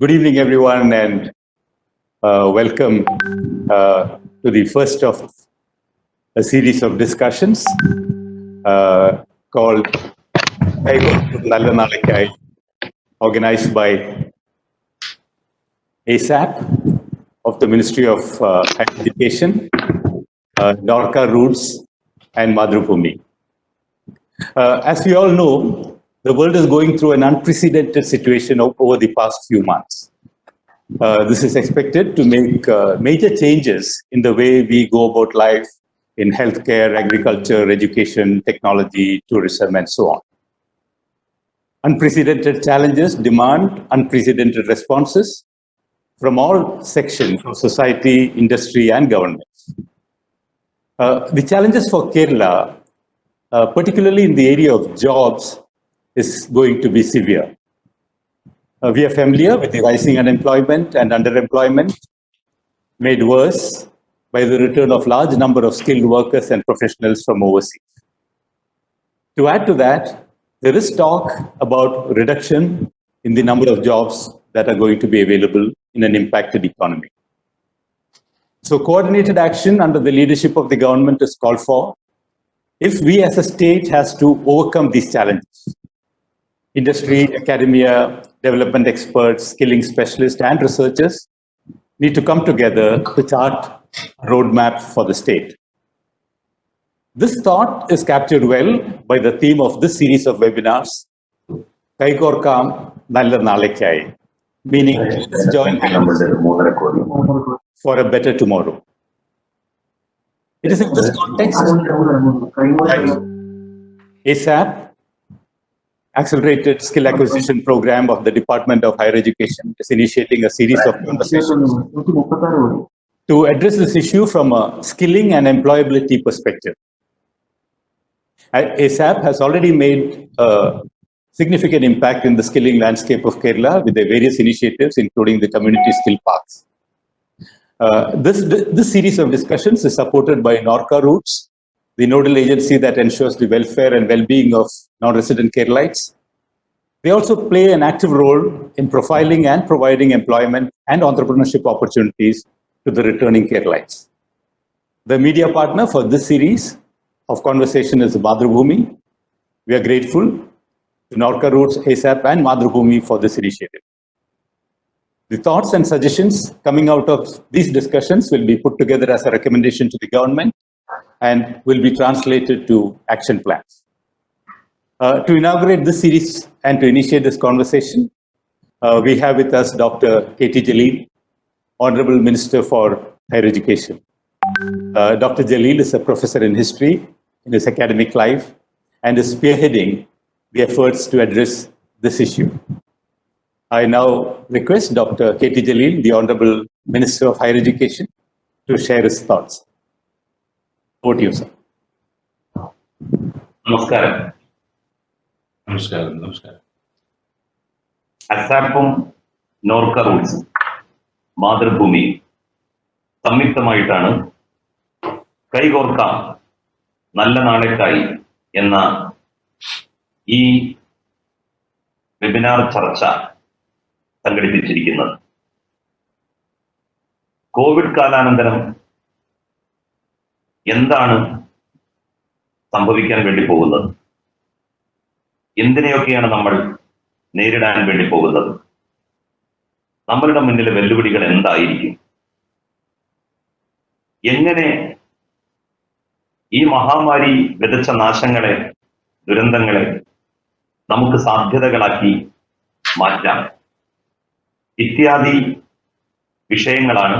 Good evening, everyone, and welcome to the first of a series of discussions called 𝐿𝐴𝐴𝐵, organized by ASAP of the Ministry of Higher Education, Norca Roots, and Madhrubhumi. As we all know, the world is going through an unprecedented situation over the past few months. This is expected to make major changes in the way we go about life in healthcare, agriculture, education, technology, tourism, and so on. Unprecedented challenges demand unprecedented responses from all sections of society, industry, and government. The challenges for Kerala, particularly in the area of jobs, is going to be severe. We are familiar with the rising unemployment and underemployment, made worse by the return of large number of skilled workers and professionals from overseas. To add to that, there is talk about reduction in the number of jobs that are going to be available in an impacted economy. So coordinated action under the leadership of the government is called for if we as a state has to overcome these challenges. Industry, academia, development experts, skilling specialists, and researchers need to come together to chart a roadmap for the state. This thought is captured well by the theme of this series of webinars, 𝐿𝐴𝐵, meaning let's join hands for a better tomorrow. It is in this context that ASAP, Accelerated Skill Acquisition Program of the Department of Higher Education, is initiating a series of conversations to address this issue from a skilling and employability perspective. ASAP has already made a significant impact in the skilling landscape of Kerala with their various initiatives, including the community skill parks. This series of discussions is supported by Norca Roots, the nodal agency that ensures the welfare and well-being of non-resident Keralites. They also play an active role in profiling and providing employment and entrepreneurship opportunities to the returning Keralites. The media partner for this series of conversation is Madhrubhumi. We are grateful to Norca Roots, ASAP, and Madhrubhumi for this initiative. The thoughts and suggestions coming out of these discussions will be put together as a recommendation to the government and will be translated to action plans. To inaugurate this series and to initiate this conversation, we have with us Dr. 𝐾𝐶 Honorable Minister for Higher Education. Dr. Jalil is a professor in history in his academic life and is spearheading the efforts to address this issue. I now request Dr. 𝐾𝐶, the Honorable Minister of Higher Education, to share his thoughts. Over to you, sir. നമസ്കാരം. അസാപ്പും നോർക്ക റൂട്ട്സും മാതൃഭൂമിയും സംയുക്തമായിട്ടാണ് കൈകോർക്കാം നല്ല നാളേക്കായി എന്ന ഈ webinar ചർച്ച സംഘടിപ്പിച്ചിരിക്കുന്നത്. Covid കാലാനന്തരം എന്താണ് സംഭവിക്കാൻ വേണ്ടി പോകുന്നത്, എന്തിനെയൊക്കെയാണ് നമ്മൾ നേരിടാൻ വേണ്ടി പോകുന്നത്, നമ്മളുടെ മുന്നിലെ വെല്ലുവിളികൾ എന്തായിരിക്കും, എങ്ങനെ ഈ മഹാമാരി വിതച്ച നാശങ്ങളെ, ദുരന്തങ്ങളെ നമുക്ക് സാധ്യതകളാക്കി മാറ്റാം ഇത്യാദി വിഷയങ്ങളാണ്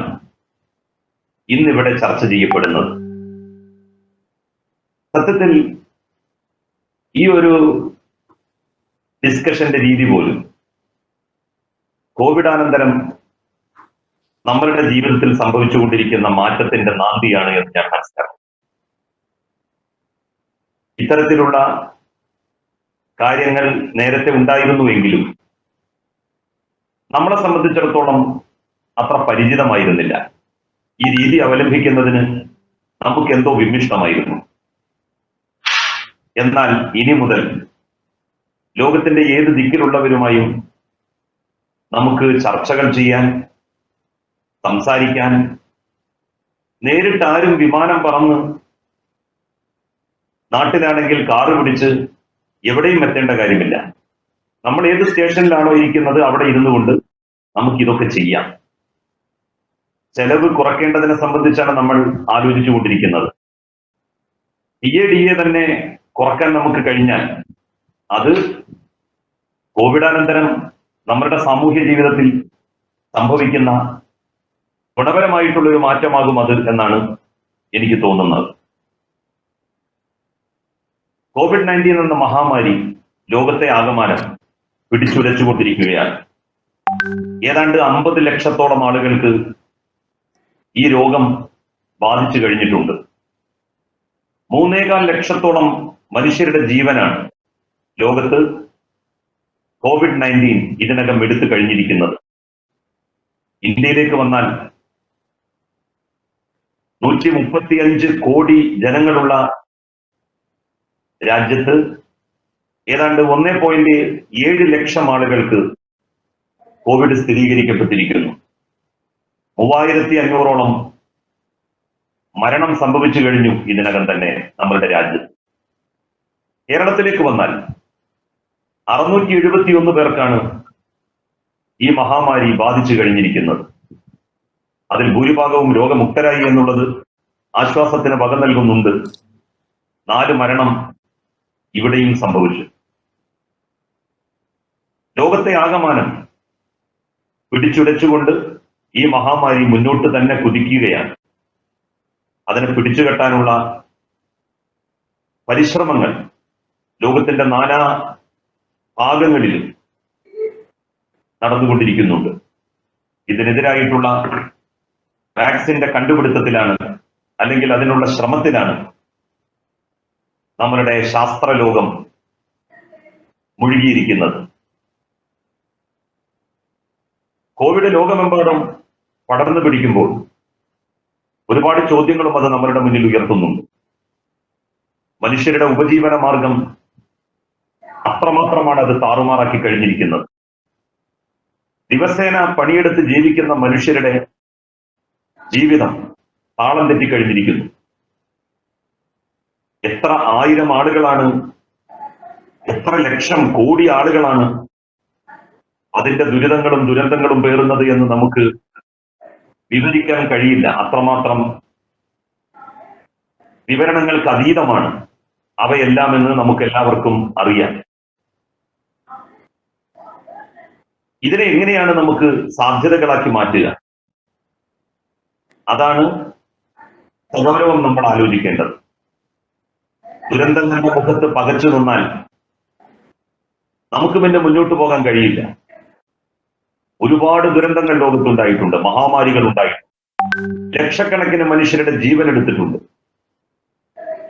ഇന്നിവിടെ ചർച്ച ചെയ്യപ്പെടുന്നത്. സത്യത്തിൽ ഈ ഒരു ഡിസ്കഷന്റെ രീതി പോലും കോവിഡാനന്തരം നമ്മളുടെ ജീവിതത്തിൽ സംഭവിച്ചുകൊണ്ടിരിക്കുന്ന മാറ്റത്തിന്റെ നാന്ദിയാണ് എന്ന് ഞാൻ മനസ്സിലാക്കുന്നു. ഇത്തരത്തിലുള്ള കാര്യങ്ങൾ നേരത്തെ ഉണ്ടായിരുന്നുവെങ്കിലും നമ്മളെ സംബന്ധിച്ചിടത്തോളം അത്ര പരിചിതമായിരുന്നില്ല. ഈ രീതി അവലംബിക്കുന്നതിന് നമുക്ക് എന്തോ വിമിഷ്ടമായിരുന്നു. എന്നാൽ ഇനി മുതൽ ലോകത്തിന്റെ ഏത് ദിക്കിലുള്ളവരുമായും നമുക്ക് ചർച്ചകൾ ചെയ്യാൻ, സംസാരിക്കാൻ, നേരിട്ട് ആരും വിമാനം പറന്ന് നാട്ടിലാണെങ്കിൽ കാറ് പിടിച്ച് എവിടെയും എത്തേണ്ട കാര്യമില്ല. നമ്മൾ ഏത് സ്റ്റേഷനിലാണോ ഇരിക്കുന്നത് അവിടെ ഇരുന്നു കൊണ്ട് നമുക്ക് ഇതൊക്കെ ചെയ്യാം. ചെലവ് കുറയ്ക്കേണ്ടതിനെ സംബന്ധിച്ചാണ് നമ്മൾ ആലോചിച്ചു കൊണ്ടിരിക്കുന്നത്. DA തന്നെ കുറക്കാൻ നമുക്ക് കഴിഞ്ഞാൽ അത് കോവിഡാനന്തരം നമ്മുടെ സാമൂഹ്യ ജീവിതത്തിൽ സംഭവിക്കുന്ന ഗുണപരമായിട്ടുള്ളൊരു മാറ്റമാകും അത് എന്നാണ് എനിക്ക് തോന്നുന്നത്. COVID-19 എന്ന മഹാമാരി ലോകത്തെ ആകമാനം പിടിച്ചുലച്ചുകൊണ്ടിരിക്കുകയാണ്. ഏതാണ്ട് 50 ലക്ഷത്തോളം ആളുകൾക്ക് ഈ രോഗം ബാധിച്ചു കഴിഞ്ഞിട്ടുണ്ട്. 3.25 ലക്ഷത്തോളം മനുഷ്യരുടെ ജീവനാണ് ലോകത്ത് COVID-19 ഇതിനകം എടുത്തു കഴിഞ്ഞിരിക്കുന്നത്. ഇന്ത്യയിലേക്ക് വന്നാൽ 135 കോടി ജനങ്ങളുള്ള രാജ്യത്ത് ഏതാണ്ട് 1.7 ലക്ഷം ആളുകൾക്ക് കോവിഡ് സ്ഥിരീകരിക്കപ്പെട്ടിരിക്കുന്നു. 3500ഓളം മരണം സംഭവിച്ചു കഴിഞ്ഞു ഇതിനകം തന്നെ നമ്മളുടെ രാജ്യത്ത്. കേരളത്തിലേക്ക് വന്നാൽ 671 പേർക്കാണ് ഈ മഹാമാരി ബാധിച്ചു കഴിഞ്ഞിരിക്കുന്നത്. അതിൽ ഭൂരിഭാഗവും രോഗമുക്തരായി എന്നുള്ളത് ആശ്വാസത്തിന് വക നൽകുന്നുണ്ട്. 4 മരണം ഇവിടെയും സംഭവിച്ചു. ലോകത്തെ ആകമാനം പിടിച്ചുടച്ചുകൊണ്ട് ഈ മഹാമാരി മുന്നോട്ട് തന്നെ കുതിക്കുകയാണ്. അതിനെ പിടിച്ചുകെട്ടാനുള്ള പരിശ്രമങ്ങൾ ലോകത്തിന്റെ നാനാ ഭാഗങ്ങളിലും നടന്നുകൊണ്ടിരിക്കുന്നുണ്ട്. ഇതിനെതിരായിട്ടുള്ള വാക്സിന്റെ കണ്ടുപിടുത്തത്തിലാണ്, അല്ലെങ്കിൽ അതിനുള്ള ശ്രമത്തിലാണ് നമ്മളുടെ ശാസ്ത്രലോകം മുഴുകിയിരിക്കുന്നത്. കോവിഡ് ലോകമെമ്പാടും പടർന്നു പിടിക്കുമ്പോൾ ഒരുപാട് ചോദ്യങ്ങളും അത് നമ്മളുടെ മുന്നിൽ ഉയർത്തുന്നുണ്ട്. മനുഷ്യരുടെ ഉപജീവന മാർഗം അത്രമാത്രമാണ് അത് താറുമാറാക്കി കഴിഞ്ഞിരിക്കുന്നത്. ദിവസേന പണിയെടുത്ത് ജീവിക്കുന്ന മനുഷ്യരുടെ ജീവിതം താളം തെറ്റിക്കഴിഞ്ഞിരിക്കുന്നു. എത്ര 1000 ആളുകളാണ്, എത്ര ലക്ഷം കോടി ആളുകളാണ് അതിന്റെ ദുരിതങ്ങളും ദുരന്തങ്ങളും പേറുന്നത് എന്ന് നമുക്ക് വിവരിക്കാൻ കഴിയില്ല. അത്രമാത്രം വിവരണങ്ങൾക്ക് അതീതമാണ് അവയെല്ലാം എന്ന് നമുക്ക് എല്ലാവർക്കും അറിയാം. ഇതിനെ എങ്ങനെയാണ് നമുക്ക് സാധ്യതകളാക്കി മാറ്റുക? അതാണ് സഗൗരവം നമ്മൾ ആലോചിക്കേണ്ടത്. ദുരന്തങ്ങളുടെ മുഖത്ത് പകച്ചു നിന്നാൽ നമുക്ക് പിന്നെ മുന്നോട്ട് പോകാൻ കഴിയില്ല. ഒരുപാട് ദുരന്തങ്ങൾ ലോകത്തുണ്ടായിട്ടുണ്ട്, മഹാമാരികൾ ഉണ്ടായിട്ടുണ്ട്, ലക്ഷക്കണക്കിന് മനുഷ്യരുടെ ജീവൻ എടുത്തിട്ടുണ്ട്,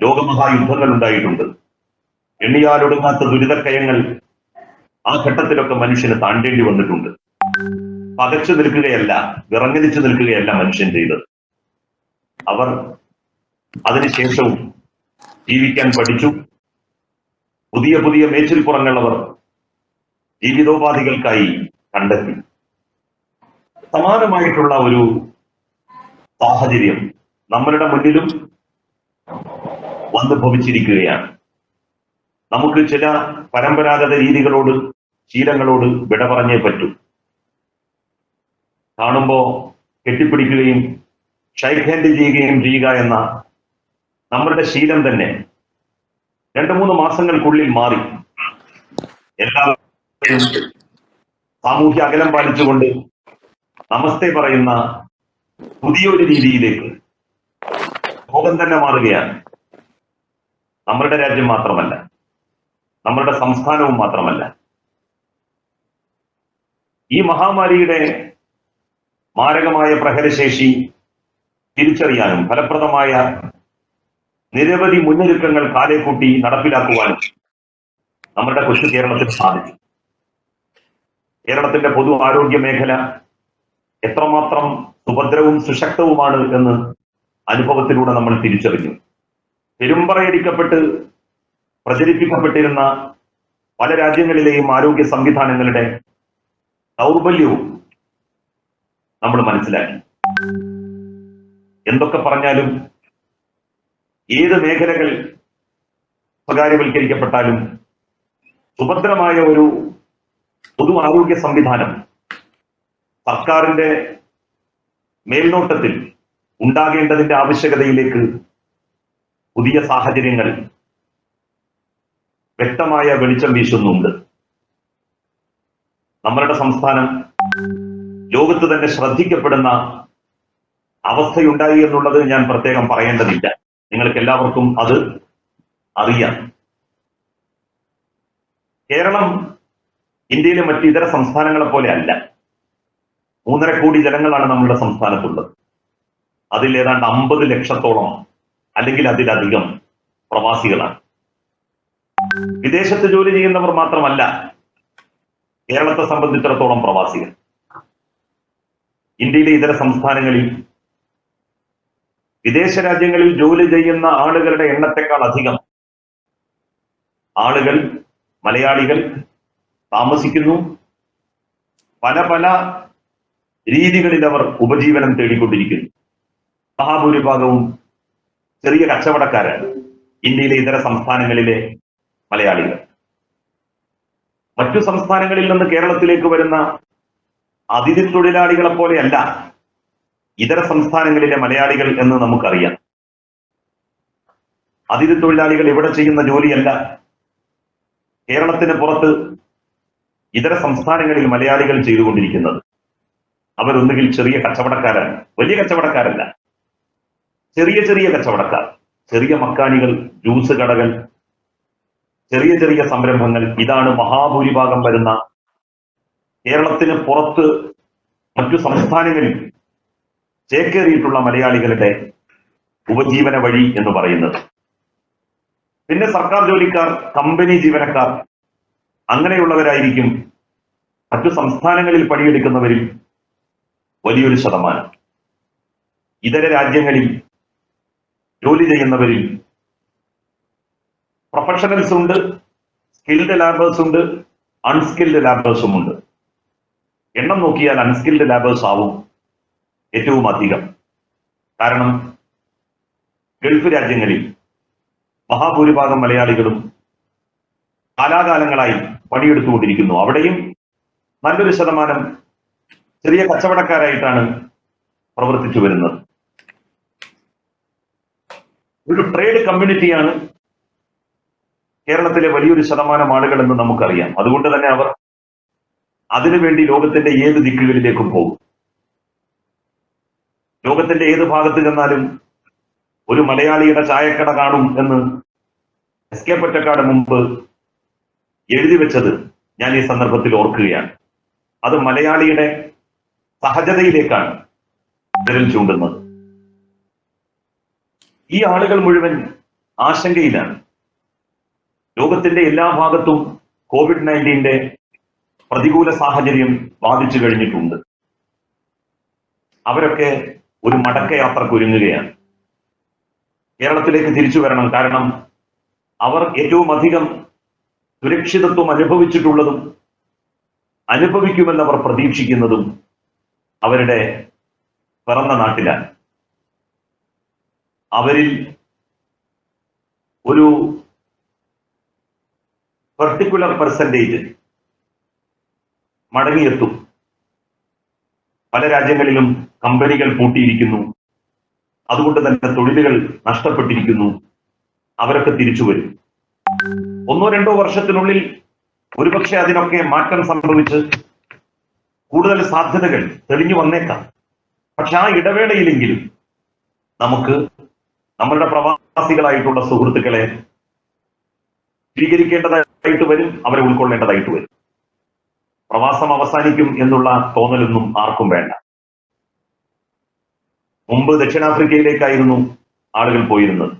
ലോകമഹായുദ്ധങ്ങൾ ഉണ്ടായിട്ടുണ്ട്, എണ്ണിയാലൊടുങ്ങാത്ത ദുരിതക്കയങ്ങൾ ആ ഘട്ടത്തിലൊക്കെ മനുഷ്യന് താണ്ടേണ്ടി വന്നിട്ടുണ്ട്. പകച്ചു നിൽക്കുകയല്ല, വിറങ്ങലിച്ചു നിൽക്കുകയല്ല മനുഷ്യൻ ചെയ്തത്. അവർ അതിനുശേഷവും ജീവിക്കാൻ പഠിച്ചു. പുതിയ പുതിയ മേച്ചിൽപ്പുറങ്ങൾ അവർ ജീവിതോപാധികൾക്കായി കണ്ടെത്തി. സമാനമായിട്ടുള്ള ഒരു സാഹചര്യം നമ്മളുടെ മുന്നിലും വന്നു ഭവിച്ചിരിക്കുകയാണ്. നമുക്ക് ചില പരമ്പരാഗത രീതികളോട്, ശീലങ്ങളോട് വിട പറഞ്ഞേ പറ്റൂ. കാണുമ്പോ കെട്ടിപ്പിടിക്കുകയും ഷൈക്ക് ഹാൻഡ് ചെയ്യുക എന്ന നമ്മളുടെ ശീലം തന്നെ 2-3 മാസങ്ങൾക്കുള്ളിൽ മാറി. എല്ലാവരും സാമൂഹ്യ അകലം പാലിച്ചുകൊണ്ട് നമസ്തേ പറയുന്ന പുതിയൊരു രീതിയിലേക്ക് ലോകം തന്നെ മാറുകയാണ്. നമ്മളുടെ രാജ്യം മാത്രമല്ല, നമ്മളുടെ സംസ്ഥാനവും മാത്രമല്ല. ഈ മഹാമാരിയുടെ മാരകമായ പ്രഹരശേഷി തിരിച്ചറിയാനും ഫലപ്രദമായ നിരവധി മുന്നൊരുക്കങ്ങൾ കാലേക്കൂട്ടി നടപ്പിലാക്കുവാനും നമ്മുടെ കൊച്ചു കേരളത്തിൽ സാധിച്ചു. കേരളത്തിന്റെ പൊതു ആരോഗ്യ മേഖല എത്രമാത്രം സുഭദ്രവും സുശക്തവുമാണ് എന്ന് അനുഭവത്തിലൂടെ നമ്മൾ തിരിച്ചറിഞ്ഞു. പെരുമ്പറയടിക്കപ്പെട്ട് പ്രചരിപ്പിക്കപ്പെട്ടിരുന്ന പല രാജ്യങ്ങളിലെയും ആരോഗ്യ സംവിധാനങ്ങളുടെ ദൗർബല്യവും നമ്മൾ മനസ്സിലാക്കി. എന്തൊക്കെ പറഞ്ഞാലും ഏത് മേഖലകൾ സ്വകാര്യവൽക്കരിക്കപ്പെട്ടാലും സുഭദ്രമായ ഒരു പൊതു ആരോഗ്യ സംവിധാനം സർക്കാരിന്റെ മേൽനോട്ടത്തിൽ ഉണ്ടാകേണ്ടതിന്റെ ആവശ്യകതയിലേക്ക് പുതിയ സാഹചര്യങ്ങൾ വ്യക്തമായ വെളിച്ചം വീശുന്നുണ്ട്. നമ്മളുടെ സംസ്ഥാനം ലോകത്ത് തന്നെ ശ്രദ്ധിക്കപ്പെടുന്ന അവസ്ഥയുണ്ടായി എന്നുള്ളത് ഞാൻ പ്രത്യേകം പറയേണ്ടതില്ല. നിങ്ങൾക്ക് എല്ലാവർക്കും അത് അറിയാം. കേരളം ഇന്ത്യയിലെ മറ്റ് ഇതര സംസ്ഥാനങ്ങളെ പോലെ അല്ല. 3.5 കോടി ജനങ്ങളാണ് നമ്മളുടെ സംസ്ഥാനത്തുള്ളത്. അതിൽ ഏതാണ്ട് 50 ലക്ഷത്തോളം അല്ലെങ്കിൽ അതിലധികം പ്രവാസികളാണ്. വിദേശത്ത് ജോലി ചെയ്യുന്നവർ മാത്രമല്ല കേരളത്തെ സംബന്ധിച്ചിടത്തോളം പ്രവാസികൾ. ഇന്ത്യയിലെ ഇതര സംസ്ഥാനങ്ങളിൽ വിദേശ രാജ്യങ്ങളിൽ ജോലി ചെയ്യുന്ന ആളുകളുടെ എണ്ണത്തെക്കാൾ അധികം ആളുകൾ, മലയാളികൾ താമസിക്കുന്നു. പല പല രീതികളിൽ അവർ ഉപജീവനം തേടിക്കൊണ്ടിരിക്കുന്നു. മഹാഭൂരിഭാഗവും ചെറിയ കച്ചവടക്കാരാണ് ഇന്ത്യയിലെ ഇതര സംസ്ഥാനങ്ങളിലെ മലയാളികൾ. മറ്റു സംസ്ഥാനങ്ങളിൽ നിന്ന് കേരളത്തിലേക്ക് വരുന്ന അതിഥി തൊഴിലാളികളെ പോലെയല്ല ഇതര സംസ്ഥാനങ്ങളിലെ മലയാളികൾ എന്ന് നമുക്കറിയാം. അതിഥി തൊഴിലാളികൾ ഇവിടെ ചെയ്യുന്ന ജോലിയല്ല കേരളത്തിന് പുറത്ത് ഇതര സംസ്ഥാനങ്ങളിൽ മലയാളികൾ ചെയ്തുകൊണ്ടിരിക്കുന്നത്. അവരൊന്നുകിൽ ചെറിയ കച്ചവടക്കാരാണ്, വലിയ കച്ചവടക്കാരല്ല, ചെറിയ ചെറിയ കച്ചവടക്കാർ, ചെറിയ മക്കാനികൾ, ജ്യൂസ് കടകൾ, ചെറിയ ചെറിയ സംരംഭങ്ങൾ. ഇതാണ് മഹാഭൂരിഭാഗം വരുന്ന കേരളത്തിന് പുറത്ത് മറ്റു സംസ്ഥാനങ്ങളിൽ ചേക്കേറിയിട്ടുള്ള മലയാളികളുടെ ഉപജീവന വഴി എന്ന് പറയുന്നത്. പിന്നെ സർക്കാർ ജോലിക്കാർ, കമ്പനി ജീവനക്കാർ, അങ്ങനെയുള്ളവരായിരിക്കും മറ്റു സംസ്ഥാനങ്ങളിൽ പണിയെടുക്കുന്നവരിൽ വലിയൊരു ശതമാനം. ഇതര രാജ്യങ്ങളിൽ ജോലി ചെയ്യുന്നവരിൽ പ്രൊഫഷണൽസ് ഉണ്ട്, സ്കിൽഡ് ലാബേഴ്സ് ഉണ്ട്, അൺസ്കിൽഡ് ലാബേഴ്സും ഉണ്ട്. എണ്ണം നോക്കിയാൽ അൺസ്കിൽഡ് ലാബേഴ്സ് ആവും ഏറ്റവും അധികം. കാരണം ഗൾഫ് രാജ്യങ്ങളിൽ മഹാഭൂരിഭാഗം മലയാളികളും കാലാകാലങ്ങളായി പണിയെടുത്തുകൊണ്ടിരിക്കുന്നു. അവിടെയും നല്ലൊരു ശതമാനം ചെറിയ കച്ചവടക്കാരായിട്ടാണ് പ്രവർത്തിച്ചു വരുന്നത്. ഒരു ട്രേഡ് കമ്മ്യൂണിറ്റിയാണ് കേരളത്തിലെ വലിയൊരു ശതമാനം ആളുകൾ എന്ന് നമുക്കറിയാം. അതുകൊണ്ട് തന്നെ അവർ അതിനുവേണ്ടി ലോകത്തിന്റെ ഏത് ദിക്കുകളിലേക്കും പോകും. ലോകത്തിന്റെ ഏത് ഭാഗത്ത് ചെന്നാലും ഒരു മലയാളിയുടെ ചായക്കട കാണും എന്ന് എസ്.കെ. പൊറ്റക്കാട് മുമ്പ് എഴുതി വെച്ചത് ഞാൻ ഈ സന്ദർഭത്തിൽ ഓർക്കുകയാണ്. അത് മലയാളിയുടെ സഹജതയിലേക്കാണ് വിരൽ ചൂണ്ടുന്നത്. ഈ ആളുകൾ മുഴുവൻ ആശങ്കയിലാണ്. ലോകത്തിന്റെ എല്ലാ ഭാഗത്തും COVID-19 പ്രതികൂല സാഹചര്യം ബാധിച്ചു കഴിഞ്ഞിട്ടുണ്ട്. അവരൊക്കെ ഒരു മടക്കയാത്രക്ക് ഒരുങ്ങുകയാണ്. കേരളത്തിലേക്ക് തിരിച്ചു വരണം. കാരണം അവർ ഏറ്റവും അധികം സുരക്ഷിതത്വം അനുഭവിച്ചിട്ടുള്ളതും അനുഭവിക്കുമെന്നവർ പ്രതീക്ഷിക്കുന്നതും അവരുടെ പിറന്ന നാട്ടിലാണ്. അവരിൽ ഒരു പെർട്ടിക്കുലർ പെർസെൻറ്റേജ് മടങ്ങിയെത്തും. പല രാജ്യങ്ങളിലും കമ്പനികൾ പൂട്ടിയിരിക്കുന്നു. അതുകൊണ്ട് തന്നെ തൊഴിലുകൾ നഷ്ടപ്പെട്ടിരിക്കുന്നു. അവരൊക്കെ തിരിച്ചു വരും. 1-2 വർഷത്തിനുള്ളിൽ ഒരുപക്ഷെ അതിനൊക്കെ മാറ്റം സംഭവിച്ച് കൂടുതൽ സാധ്യതകൾ തെളിഞ്ഞു വന്നേക്കാം. പക്ഷെ ആ ഇടവേളയിലെങ്കിലും നമുക്ക് നമ്മളുടെ പ്രവാസികളായിട്ടുള്ള സുഹൃത്തുക്കളെ സ്വീകരിക്കേണ്ടതായിട്ട് വരും, അവരെ ഉൾക്കൊള്ളേണ്ടതായിട്ട് വരും. പ്രവാസം അവസാനിക്കും എന്നുള്ള തോന്നലൊന്നും ആർക്കും വേണ്ട. മുമ്പ് ദക്ഷിണാഫ്രിക്കയിലേക്കായിരുന്നു ആളുകൾ പോയിരുന്നത്,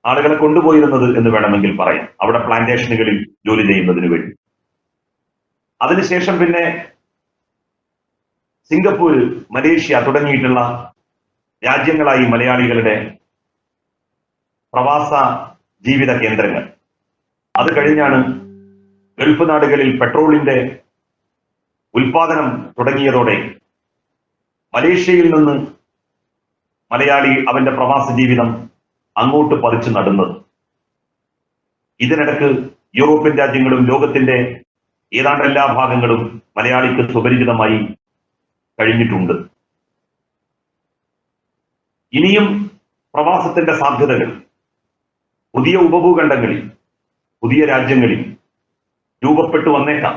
ആളുകളെ കൊണ്ടുപോയിരുന്നത് എന്ന് വേണമെങ്കിൽ പറയാം, അവിടെ പ്ലാന്റേഷനുകളിൽ ജോലി ചെയ്യുന്നതിന് വേണ്ടി. അതിനുശേഷം പിന്നെ സിംഗപ്പൂര്, മലേഷ്യ തുടങ്ങിയിട്ടുള്ള രാജ്യങ്ങളായി മലയാളികളുടെ പ്രവാസ ജീവിത കേന്ദ്രങ്ങൾ. അത് കഴിഞ്ഞാണ് ഗൾഫ് നാടുകളിൽ പെട്രോളിന്റെ ഉൽപാദനം തുടങ്ങിയതോടെ മലേഷ്യയിൽ നിന്ന് മലയാളി അവന്റെ പ്രവാസ ജീവിതം അങ്ങോട്ട് പറിച്ചു നടുന്നത്. ഇതിനിടക്ക് യൂറോപ്യൻ രാജ്യങ്ങളും ലോകത്തിന്റെ ഏതാണ്ട് എല്ലാ ഭാഗങ്ങളും മലയാളിക്ക് സുപരിചിതമായി കഴിഞ്ഞിട്ടുണ്ട്. ഇനിയും പ്രവാസത്തിന്റെ സാധ്യതകൾ പുതിയ ഉപഭൂഖണ്ഡങ്ങളിൽ, പുതിയ രാജ്യങ്ങളിൽ രൂപപ്പെട്ടു വന്നേക്കാം.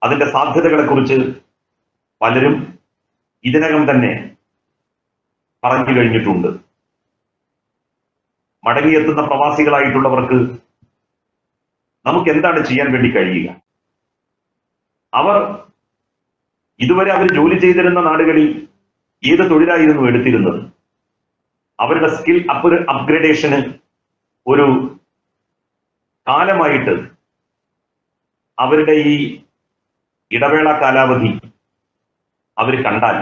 അതിന്റെ സാധ്യതകളെ കുറിച്ച് പലരും ഇതിനകം തന്നെ പറഞ്ഞു കഴിഞ്ഞിട്ടുണ്ട്. മടങ്ങിയെത്തുന്ന പ്രവാസികളായിട്ടുള്ളവർക്ക് നമുക്ക് എന്താണ് ചെയ്യാൻ വേണ്ടി കഴിയുക? അവർ ഇതുവരെ അവർ ജോലി ചെയ്തിരുന്ന നാടുകളിൽ ഏത് തൊഴിലായിരുന്നു എടുത്തിരുന്നത്? അവരുടെ സ്കിൽ അപ്ഗ്രഡേഷന് ഒരു കാലമായിട്ട് അവരുടെ ഈ ഇടവേള കാലാവധി അവർ കണ്ടാൽ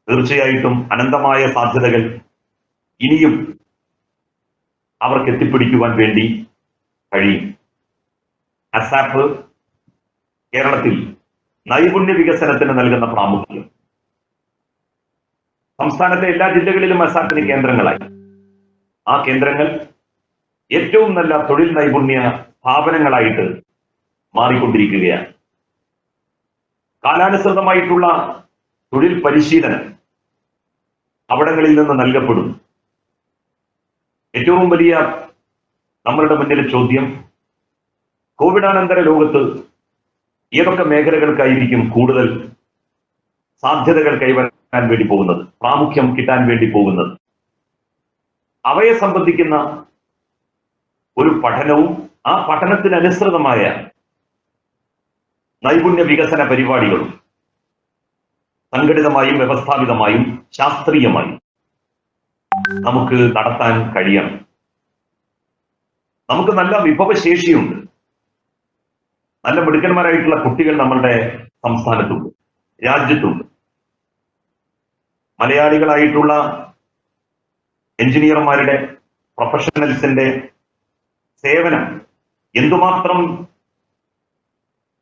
തീർച്ചയായിട്ടും അനന്തമായ സാധ്യതകൾ ഇനിയും അവർക്ക് എത്തിപ്പിടിക്കുവാൻ വേണ്ടി കഴിയും. അസാപ്പ് കേരളത്തിൽ നൈപുണ്യ വികസനത്തിന് നൽകുന്ന പ്രാമുഖ്യം. സംസ്ഥാനത്തെ എല്ലാ ജില്ലകളിലും അസാപ്പിന് കേന്ദ്രങ്ങളായി. ആ കേന്ദ്രങ്ങൾ ഏറ്റവും നല്ല തൊഴിൽ നൈപുണ്യ സ്ഥാപനങ്ങളായിട്ട് മാറിക്കൊണ്ടിരിക്കുകയാണ്. കാലാനുസൃതമായിട്ടുള്ള തൊഴിൽ പരിശീലനം അവിടങ്ങളിൽ നിന്ന് നൽകപ്പെടും. ഏറ്റവും വലിയ നമ്മളുടെ മുന്നിലെ ചോദ്യം, കോവിഡാനന്തര ലോകത്ത് ഏതൊക്കെ മേഖലകൾക്കായിരിക്കും കൂടുതൽ സാധ്യതകൾ കൈവരാൻ വേണ്ടി പോകുന്നത്, പ്രാമുഖ്യം കിട്ടാൻ വേണ്ടി പോകുന്നത്? അവയെ സംബന്ധിക്കുന്ന ഒരു പഠനവും ആ പഠനത്തിനനുസൃതമായ നൈപുണ്യ വികസന പരിപാടികളും സംഘടിതമായും വ്യവസ്ഥാപിതമായും ശാസ്ത്രീയമായും നമുക്ക് നടത്താൻ കഴിയണം. നമുക്ക് നല്ല വിഭവശേഷിയുണ്ട്. നല്ല മിടുക്കന്മാരായിട്ടുള്ള കുട്ടികൾ നമ്മളുടെ സംസ്ഥാനത്തുണ്ട്, രാജ്യത്തുണ്ട്. മലയാളികളായിട്ടുള്ള എഞ്ചിനീയർമാരുടെ, പ്രൊഫഷണൽസിന്റെ സേവനം എന്തുമാത്രം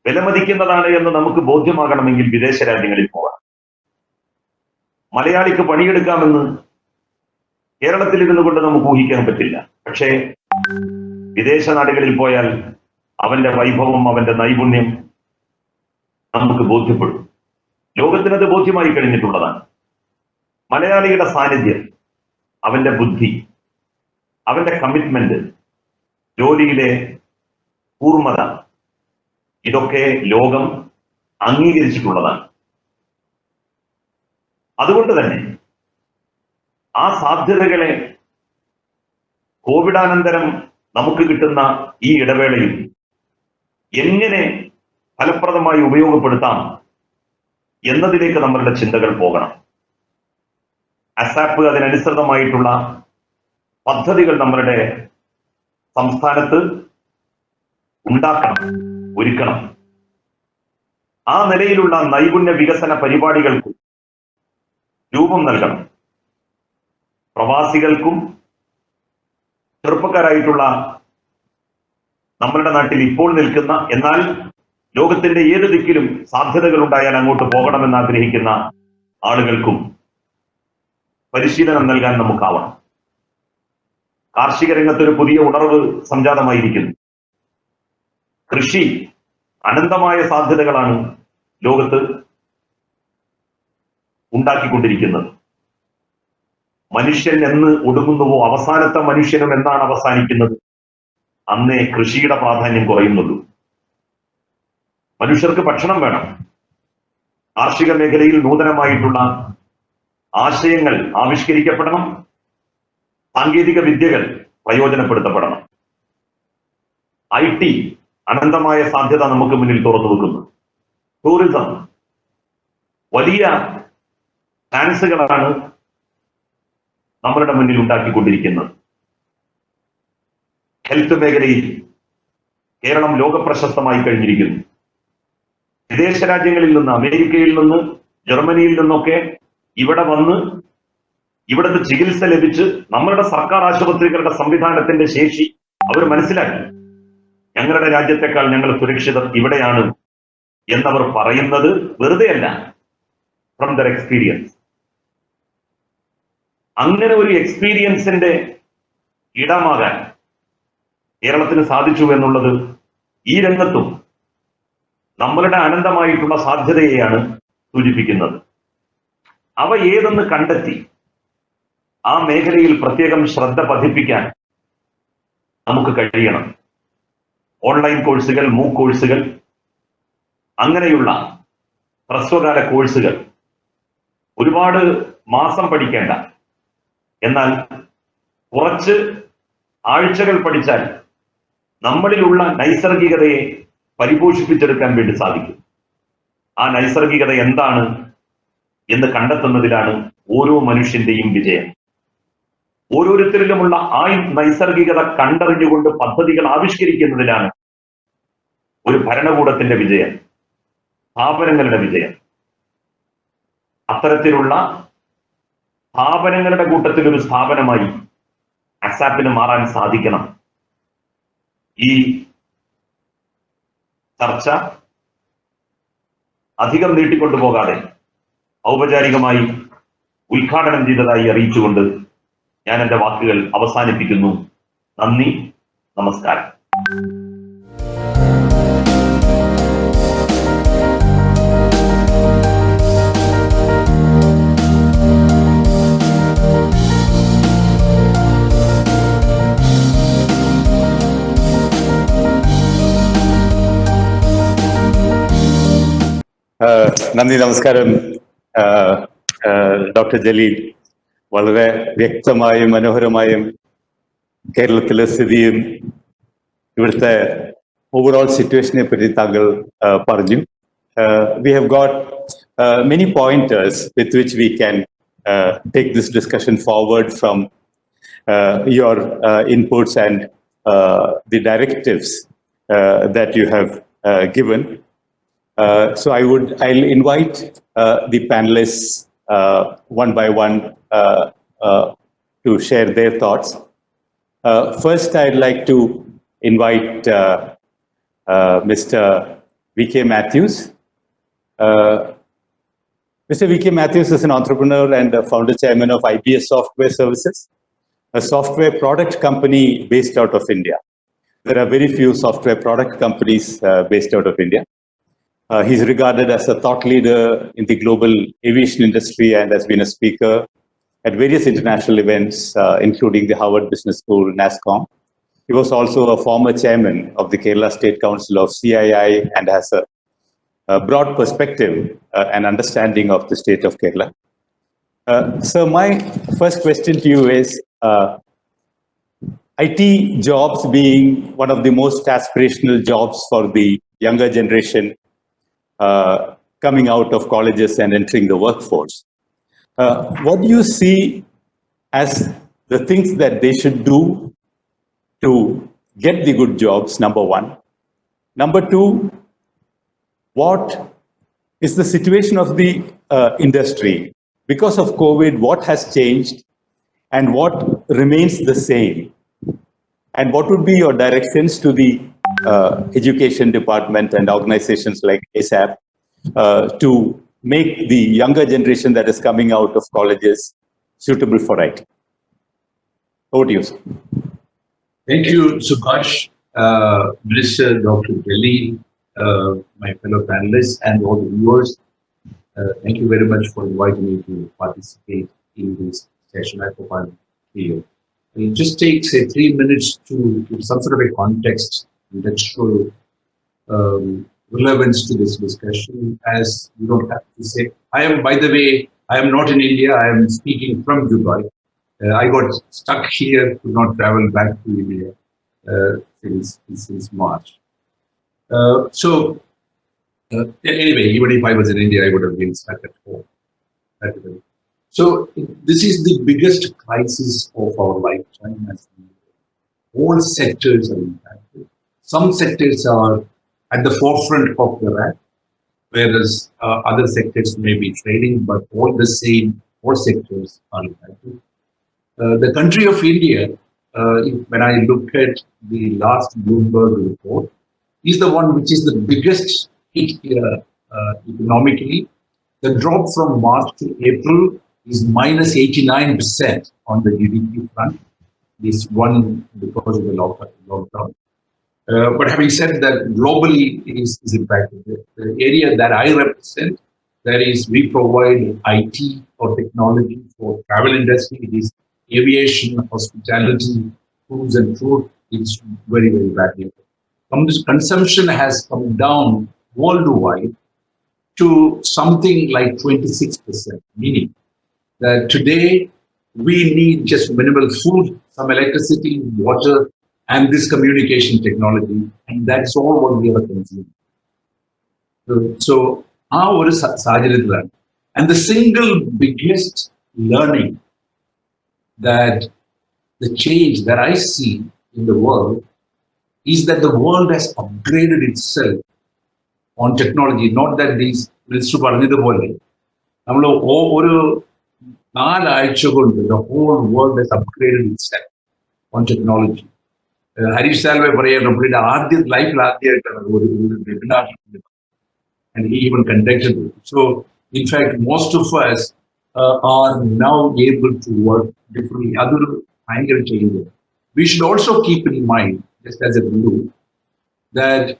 വിലമതിക്കുന്നതാണ് എന്ന് നമുക്ക് ബോധ്യമാകണമെങ്കിൽ വിദേശ രാജ്യങ്ങളിൽ പോകാം. മലയാളിക്ക് പണിയെടുക്കാമെന്ന് കേരളത്തിൽ ഇരുന്നു കൊണ്ട് നമുക്ക് ഊഹിക്കാൻ പറ്റില്ല. പക്ഷേ വിദേശ നാടുകളിൽ പോയാൽ അവന്റെ വൈഭവം, അവന്റെ നൈപുണ്യം നമുക്ക് ബോധ്യപ്പെടും. ലോകത്തിനത് ബോധ്യമായി കഴിഞ്ഞിട്ടുള്ളതാണ്. മലയാളിയുടെ സാന്നിധ്യം, അവന്റെ ബുദ്ധി, അവന്റെ കമ്മിറ്റ്മെന്റ്, ജോലിയിലെ കൂർമ്മത, ഇതൊക്കെ ലോകം അംഗീകരിച്ചിട്ടുള്ളതാണ്. അതുകൊണ്ട് തന്നെ ആ സാധ്യതകളെ കോവിഡാനന്തരം നമുക്ക് കിട്ടുന്ന ഈ ഇടവേളയിൽ എങ്ങനെ ഫലപ്രദമായി ഉപയോഗപ്പെടുത്താം എന്നതിലേക്ക് നമ്മളുടെ ചിന്തകൾ പോകണം. അസാപ്പ് അതിനനുസൃതമായിട്ടുള്ള പദ്ധതികൾ നമ്മളുടെ സംസ്ഥാനത്ത് ഉണ്ടാക്കണം, ഒരുക്കണം. ആ നിലയിലുള്ള നൈപുണ്യ വികസന പരിപാടികൾക്ക് രൂപം നൽകണം. പ്രവാസികൾക്കും ചെറുപ്പക്കാരായിട്ടുള്ള നമ്മളുടെ നാട്ടിൽ ഇപ്പോൾ നിൽക്കുന്ന, എന്നാൽ ലോകത്തിന്റെ ഏത് ദിക്കിലും സാധ്യതകൾ ഉണ്ടായാൽ അങ്ങോട്ട് പോകണമെന്ന് ആഗ്രഹിക്കുന്ന ആളുകൾക്കും പരിശീലനം നൽകാൻ നമുക്കാവണം. കാർഷിക രംഗത്തൊരു പുതിയ ഉണർവ് സംജാതമായിരിക്കുന്നു. കൃഷി അനന്തമായ സാധ്യതകളാണ് ലോകത്ത് ഉണ്ടാക്കിക്കൊണ്ടിരിക്കുന്നത്. മനുഷ്യൻ എന്ന് ഒടുങ്ങുന്നുവോ, അവസാനത്തെ മനുഷ്യനും എന്നാണ് അവസാനിക്കുന്നത്, അന്നേ കൃഷിയുടെ പ്രാധാന്യം കുറയുന്നുള്ളൂ. മനുഷ്യർക്ക് ഭക്ഷണം വേണം. കാർഷിക മേഖലയിൽ നൂതനമായിട്ടുള്ള ആശയങ്ങൾ ആവിഷ്കരിക്കപ്പെടണം. സാങ്കേതിക വിദ്യകൾ പ്രയോജനപ്പെടുത്തപ്പെടണം. IT അനന്തമായ സാധ്യത നമുക്ക് മുന്നിൽ തുറന്നു വെക്കുന്നു. ടൂറിസം വലിയ ചാൻസുകളാണ് നമ്മളുടെ മുന്നിൽ ഉണ്ടാക്കിക്കൊണ്ടിരിക്കുന്നത്. ഹെൽത്ത് മേഖലയിൽ കേരളം ലോകപ്രശസ്തമായി കഴിഞ്ഞിരിക്കുന്നു. വിദേശ രാജ്യങ്ങളിൽ നിന്ന്, അമേരിക്കയിൽ നിന്ന്, ജർമ്മനിയിൽ നിന്നൊക്കെ ഇവിടെ വന്ന് ഇവിടുത്തെ ചികിത്സ ലഭിച്ച് നമ്മളുടെ സർക്കാർ ആശുപത്രികളുടെ സംവിധാനത്തിന്റെ ശേഷി അവർ മനസ്സിലാക്കി. ഞങ്ങളുടെ രാജ്യത്തെക്കാൾ ഞങ്ങൾ സുരക്ഷിതർ ഇവിടെയാണ് എന്നവർ പറയുന്നത് വെറുതെയല്ല, ഫ്രം ദർ എക്സ്പീരിയൻസ്. അങ്ങനെ ഒരു എക്സ്പീരിയൻസിന്റെ ഇടമാകാൻ കേരളത്തിന് സാധിച്ചു എന്നുള്ളത് ഈ രംഗത്തും നമ്മളുടെ അനന്തമായിട്ടുള്ള സാധ്യതയെയാണ് സൂചിപ്പിക്കുന്നത്. അവ ഏതെന്ന് കണ്ടെത്തി ആ മേഖലയിൽ പ്രത്യേകം ശ്രദ്ധ പതിപ്പിക്കാൻ നമുക്ക് കഴിയണം. ഓൺലൈൻ കോഴ്സുകൾ, മൂക്ക് കോഴ്സുകൾ, അങ്ങനെയുള്ള ഹ്രസ്വകാല കോഴ്സുകൾ ഒരുപാട് മാസം പഠിക്കേണ്ട, എന്നാൽ കുറച്ച് ആഴ്ചകൾ പഠിച്ചാൽ നമ്മളിലുള്ള നൈസർഗികതയെ പരിപോഷിപ്പിച്ചെടുക്കാൻ വേണ്ടി സാധിക്കും. ആ നൈസർഗികത എന്താണ് എന്ന് കണ്ടെത്തുന്നതിലാണ് ഓരോ മനുഷ്യന്റെയും വിജയം. ഓരോരുത്തരിലുമുള്ള ആ നൈസർഗികത കണ്ടറിഞ്ഞുകൊണ്ട് പദ്ധതികൾ ആവിഷ്കരിക്കുന്നതിലാണ് ഒരു ഭരണകൂടത്തിന്റെ വിജയം, സ്ഥാപനങ്ങളുടെ വിജയം. അത്തരത്തിലുള്ള സ്ഥാപനങ്ങളുടെ കൂട്ടത്തിൽ ഒരു സ്ഥാപനമായി അസാപ്പിന് മാറാൻ സാധിക്കണം. ഈ ചർച്ച അധികം നീട്ടിക്കൊണ്ടുപോകാതെ ഔപചാരികമായി ഉദ്ഘാടനം ചെയ്തതായി അറിയിച്ചുകൊണ്ട് ഞാൻ എൻ്റെ വാക്കുകൾ അവസാനിപ്പിക്കുന്നു. നന്ദി, നമസ്കാരം. നന്ദി, നമസ്കാരം. ഡോക്ടർ ജലീൽ വളരെ വ്യക്തമായും മനോഹരമായും കേരളത്തിലെ സ്ഥിതിയും ഇവിടുത്തെ ഓവറോൾ സിറ്റുവേഷനെ പറ്റി താങ്കൾ പറഞ്ഞു. We have got many pointers with which we can take this discussion forward from your inputs and the directives that you have given. So I'll invite the panelists one by one to share their thoughts. First, I'd like to invite Mr. V.K. Matthews. Mr. V.K. Matthews is an entrepreneur and a founder chairman of IBS Software Services, a software product company based out of India. There are very few software product companies based out of India. He's regarded as a thought leader in the global aviation industry and has been a speaker at various international events, including the Harvard Business School, NASCOM. He was also a former chairman of the Kerala State Council of CII and has a broad perspective and understanding of the state of Kerala. So my first question to you is, IT jobs being one of the most aspirational jobs for the younger generation coming out of colleges and entering the workforce. What do you see as the things that they should do to get the good jobs, number one? Number two, what is the situation of the industry? Because of COVID, what has changed and what remains the same? And what would be your directions to the education department and organizations like ASAP to make the younger generation that is coming out of colleges suitable for IT? Over to you, sir. Thank you, Subhash, Minister Dr. Jaleel, my fellow panelists and all the viewers. Thank you very much for inviting me to participate in this session. I hope I'm clear. It just takes, say, 3 minutes to give some sort of a context, contextual relevance to this discussion, as you don't have to say. By the way, I am not in India. I am speaking from Dubai. I got stuck here, could not travel back to India since March. Anyway, even if I was in India, I would have been stuck at home. So this is the biggest crisis of our lifetime. As all sectors are impacted. Some sectors are at the forefront of the rack, whereas other sectors may be trailing, but all the same, all sectors are impacted. The country of India, when I look at the last Bloomberg report, is the one which is the biggest hit economically. The drop from March to April is minus 89% on the GDP front. This one because of the lockdown. But having said that, globally it is impacted. The area that I represent, that is, we provide IT or technology for travel industry. It is aviation, hospitality, foods and food. It's very, very badly. This consumption has come down worldwide to something like 26%, meaning that today we need just minimal food, some electricity, water, and this communication technology, and that's all what we are consuming. So our Sajid, and the single biggest learning that the change that I see in the world is that the world has upgraded itself on technology. Not that these minister the whole world has upgraded itself on technology. 𝐼𝐺𝐴 life and he even conducted it. So, in fact, most of us are now able to work differently. We should also keep in mind, just as a rule, that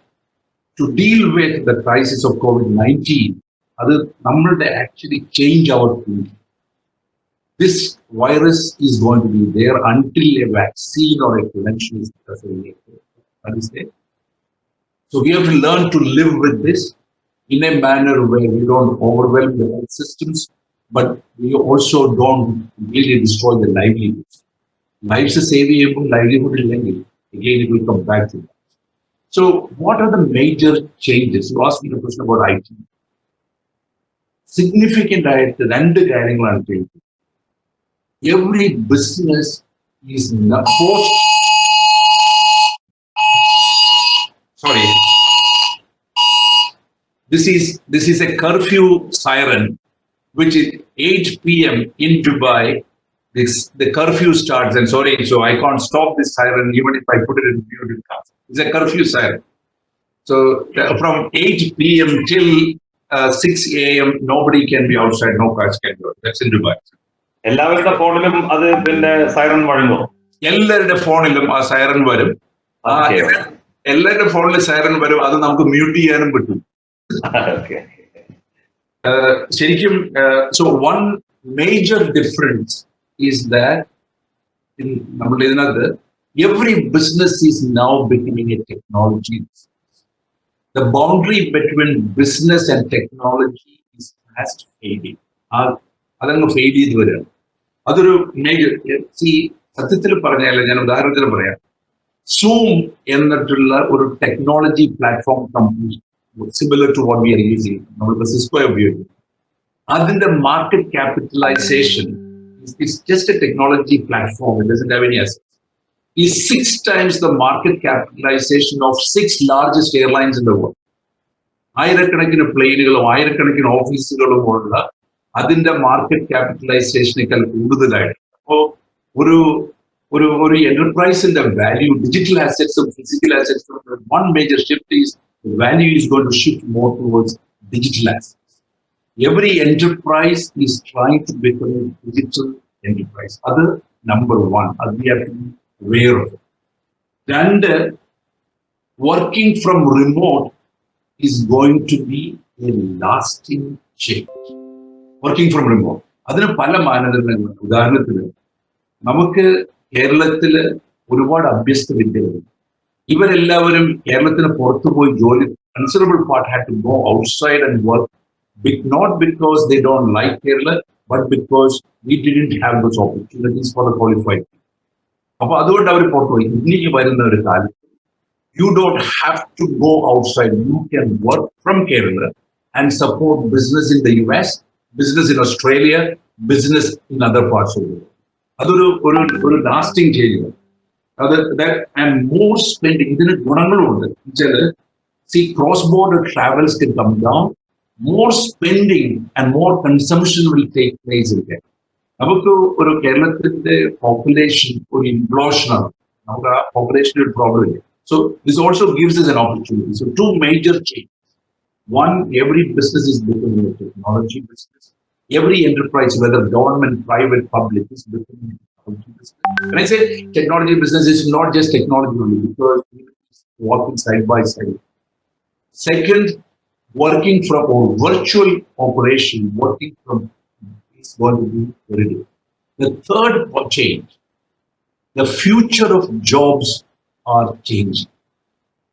to deal with the crisis of COVID-19, they actually change our thinking. This virus is going to be there until a vaccine or a prevention is understand? So we have to learn to live with this in a manner where we don't overwhelm the health systems, but we also don't really destroy the livelihoods. Lives is savable, livelihood is again it will come back to that. So what are the major changes? You asked me the question about IT. Significant changes. Every business is not forced. Sorry. This is a curfew siren, which is 8 p.m. in Dubai. The curfew starts, and sorry, so I can't stop this siren even if I put it in mute. It's a curfew siren. So from 8 p.m. till 6 a.m. nobody can be outside, no cars can go. That's in Dubai. എല്ലാവരുടെ ഫോണിലും അത് പിന്നെ siren വഴങ്ങോ? എല്ലാവരുടെ ഫോണിലും ആ siren വരും. എല്ലാവരുടെ ഫോണിൽ സൈറൺ വരും. അത് നമുക്ക് മ്യൂട്ട് ചെയ്യാനും പറ്റും. ശരിക്കും so one major difference is that നമ്മൾ ഇതിനകത്ത് every business is now becoming a technology. The boundary between business and technology is fast fading. അതങ്ങ് ഫെയിൽ ചെയ്ത് വരികയാണ്. അതൊരു മേജർ സത്യത്തിൽ പറഞ്ഞാൽ ഞാൻ ഉദാഹരണത്തിന് പറയാം. സൂം എന്നിട്ടുള്ള ഒരു technology platform company similar to what we are using, നമ്മളിപ്പോൾ സിസ്കോ ഉപയോഗിക്കും. അതിന്റെ market capitalisation is just a technology platform. It doesn't have any assets. Is 6 times the market capitalization of 6 largest airlines in the world. ആയിരക്കണക്കിന് പ്ലെയിനുകളും ആയിരക്കണക്കിന് ഓഫീസുകളും ഉള്ള അതിന്റെ market ക്യാപിറ്റലൈസേഷനേക്കാൾ കൂടുതലായിട്ട്. അപ്പോൾ ഒരു എന്റർപ്രൈസിന്റെ വാല്യൂ, ഡിജിറ്റൽ അസറ്റ്സും ഫിസിക്കൽ അസറ്റ്സും, one major shift is the value is going to shift more towards digital assets. Every enterprise is trying to become a digital enterprise. That's number one. That we have to be aware of. And working from remote is going to be a lasting change. Working from remote. അതിന് പല മാനദണ്ഡങ്ങളുണ്ട്. ഉദാഹരണത്തിന് നമുക്ക് കേരളത്തിൽ ഒരുപാട് അഭ്യസ്ത വിദ്യകളുണ്ട്. ഇവരെല്ലാവരും കേരളത്തിന് പുറത്തു പോയി ജോലി, considerable part had to go outside and work, not because they don't like Kerala, but because we didn't have those opportunities for the qualified people. അപ്പോൾ അതുകൊണ്ട് അവർ പുറത്തു പോയി. ഇനി വരുന്ന ഒരു കാലത്ത് you don't have to go outside. You can work from Kerala and support business in the US, business in Australia, business in other parts of the world. അതൊരു lasting ചെയ്യുക. And more spending. ഇതിന് ഗുണങ്ങളുണ്ട്. See, cross-border travels can come down. More spending and more consumption will take place in Kerala. നമുക്ക് ഒരു കേരളത്തിന്റെ population ഒരു ഇംപ്ലോഷനാണ്. നമുക്ക് ആ പോപ്പുലേഷന് ഒരു പ്രോബ്ലം ഇല്ല. So this also gives us an opportunity. So two major changes. One, every business is becoming a technology business. Every enterprise, whether government, private, public, is becoming a technology business. When I say technology business, it's not just technology only, because it's walking side by side. Second, working from a virtual operation, working from is going to be very different. The third change, the future of jobs are changing.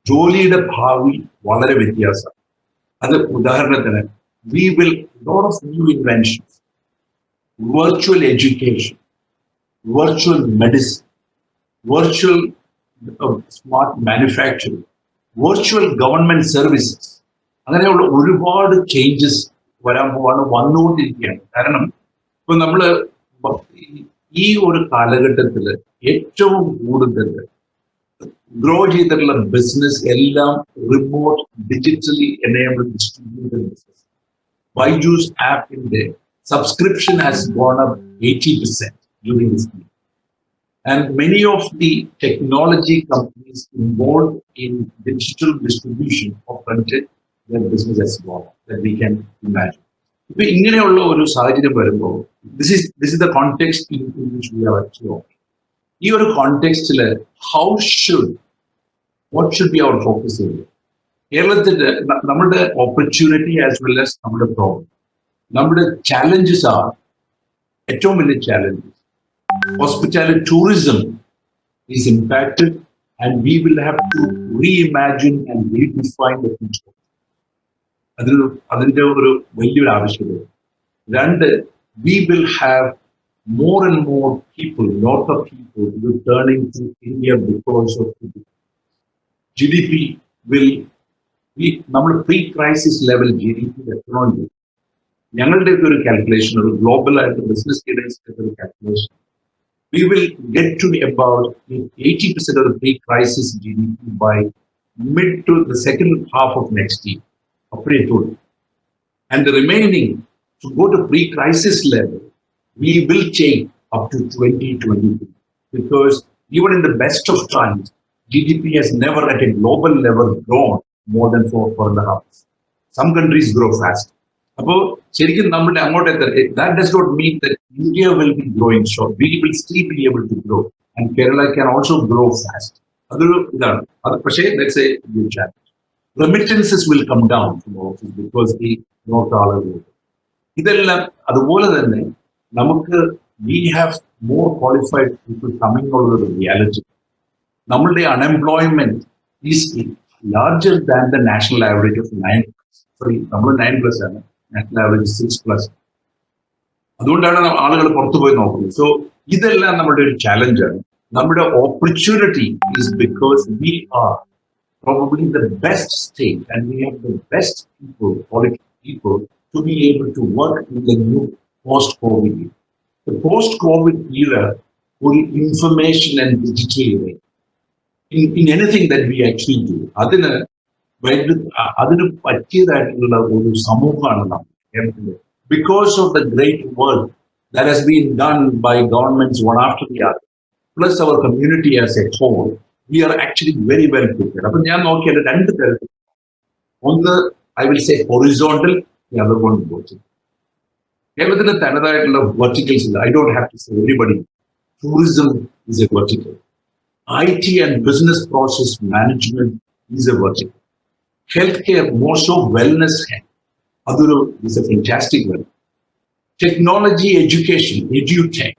ജോലിയുടെ ഭാവി വളരെ വ്യത്യാസം. അത് ഉദാഹരണത്തിന്, we will lot of new inventions, virtual education, virtual medicine, virtual smart manufacturing, virtual government services. അങ്ങനെയുള്ള ഒരുപാട് changes വന്നുകൊണ്ടിരിക്കുകയാണ്. കാരണം ഇപ്പൊ നമ്മള് ഈ ഒരു കാലഘട്ടത്തിൽ ഏറ്റവും കൂടുതൽ ഗ്രോ ചെയ്തിട്ടുള്ള ബിസിനസ് എല്ലാം remote digitally enabled distributed business. Byju's ആപ്പിന്റെ subscription has gone up 80% during this year. And many of the technology companies involved in digital distribution of content, their business has gone up, that we can imagine. If ഇങ്ങനെയുള്ള ഒരു സാഹചര്യം വരുമ്പോൾ, this is the context in which we are actually working. ഈ ഒരു കോണ്ടെക്സ്റ്റില് what should be our focus area? കേരളത്തിന്റെ നമ്മുടെ opportunity as well as നമ്മുടെ problem. നമ്മുടെ challenges are ഏറ്റവും വലിയ challenges. Hospitality tourism is impacted, and we will have to reimagine and redefine the future. അതിന്റെ ഒരു വലിയൊരു ആവശ്യകത. രണ്ട്, we will have more and more people, lot of people returning to India because of GDP will be നമ്മൾ pre-crisis level GDP എത്തണമെങ്കിൽ ഞങ്ങളുടെ ഒരു calculation, ഒരു ഗ്ലോബൽ ആയിട്ട് ബിസിനസ് ലീഡേഴ്സിന്റെ ഒരു calculation, we will get to about 80% of the pre-crisis GDP by mid to the second half of next year. And the remaining, to go to pre-crisis level, we will change up to 2022. Because even in the best of times, GDP has never at a global level grown more than 4.5%. Some countries grow fast. That does not mean that India will be growing short. We will still be able to grow, and Kerala can also grow fast. Let's say the challenge. Remittances will come down from office because the not all are low. We have more qualified people coming over the reality. Nammude unemployment is larger than the national average of 9+. Sorry, number 9+, national average is 6+. അതുകൊണ്ടാണ് ആളുകൾ പുറത്തു പോയി നോക്കുന്നത്. So ഇതെല്ലാം നമ്മുടെ ഒരു ചാലഞ്ചാണ്. നമ്മുടെ opportunity is because we are probably the best state, and we have the best people, quality people, to be able to work in the new post-COVID era. The post-COVID era will information and digital era. In anything that we actually do, അതിന് പറ്റിയതായിട്ടുള്ള ഒരു സമൂഹമാണ് നമ്മൾ. Because of the great work that has been done by governments one after the other, plus our community as a whole, we are actually very well prepared. അപ്പോൾ ഞാൻ നോക്കിയാൽ രണ്ട് തരത്തിൽ, ഒന്ന് I will say horizontal, the other one vertical. കേരളത്തിന് തനതായിട്ടുള്ള verticals ഇല്ല. I don't have to say everybody. Tourism is a vertical. IT and business process management is a vertical. Healthcare, more so wellness, is a fantastic one. Technology education, edutech,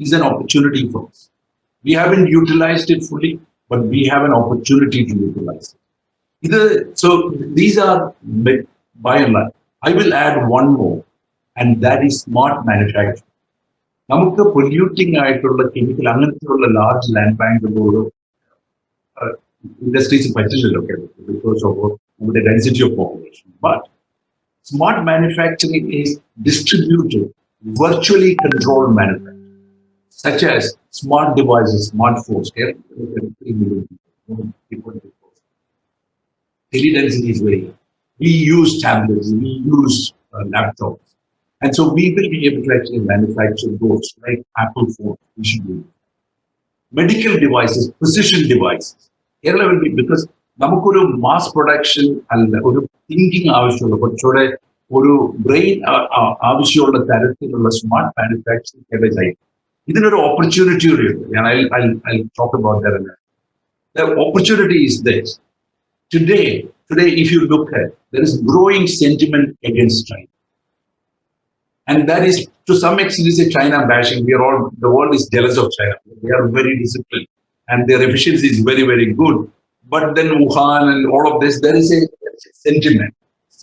is an opportunity for us. We haven't utilized it fully, but we have an opportunity to utilize it. So these are by and large. I will add one more, and that is smart manufacturing. നമുക്ക് polluting ആയിട്ടുള്ള chemical അങ്ങനത്തെയുള്ള large land ബാങ്കുകളോട് industries പറ്റില്ലല്ലോ because of നമ്മുടെ density of population. But smart manufacturing is distributed, virtually controlled manufacturing, such as smart devices, smartphones. 3 million people. Teledensity is very high. We use tablets, we use laptops. And so we will be able to actually manufacture those, like Apple phones. We should do it. Medical devices, precision devices. Kerala will be, because നമുക്കൊരു mass production അല്ല, ഒരു thinking ആവശ്യമുള്ള കുറച്ചുകൂടെ ഒരു brain ആവശ്യമുള്ള തരത്തിലുള്ള smart manufacturing Kerala ഇതിനൊരു opportunity കൂടിയുണ്ട്. I'll talk about that. The opportunity is this. Today, if you look at, there is growing sentiment against China. And that is, to some extent, is a China bashing. The world is jealous of China. They are very disciplined and their efficiency is very, very good. But then Wuhan and all of this, there is a sentiment.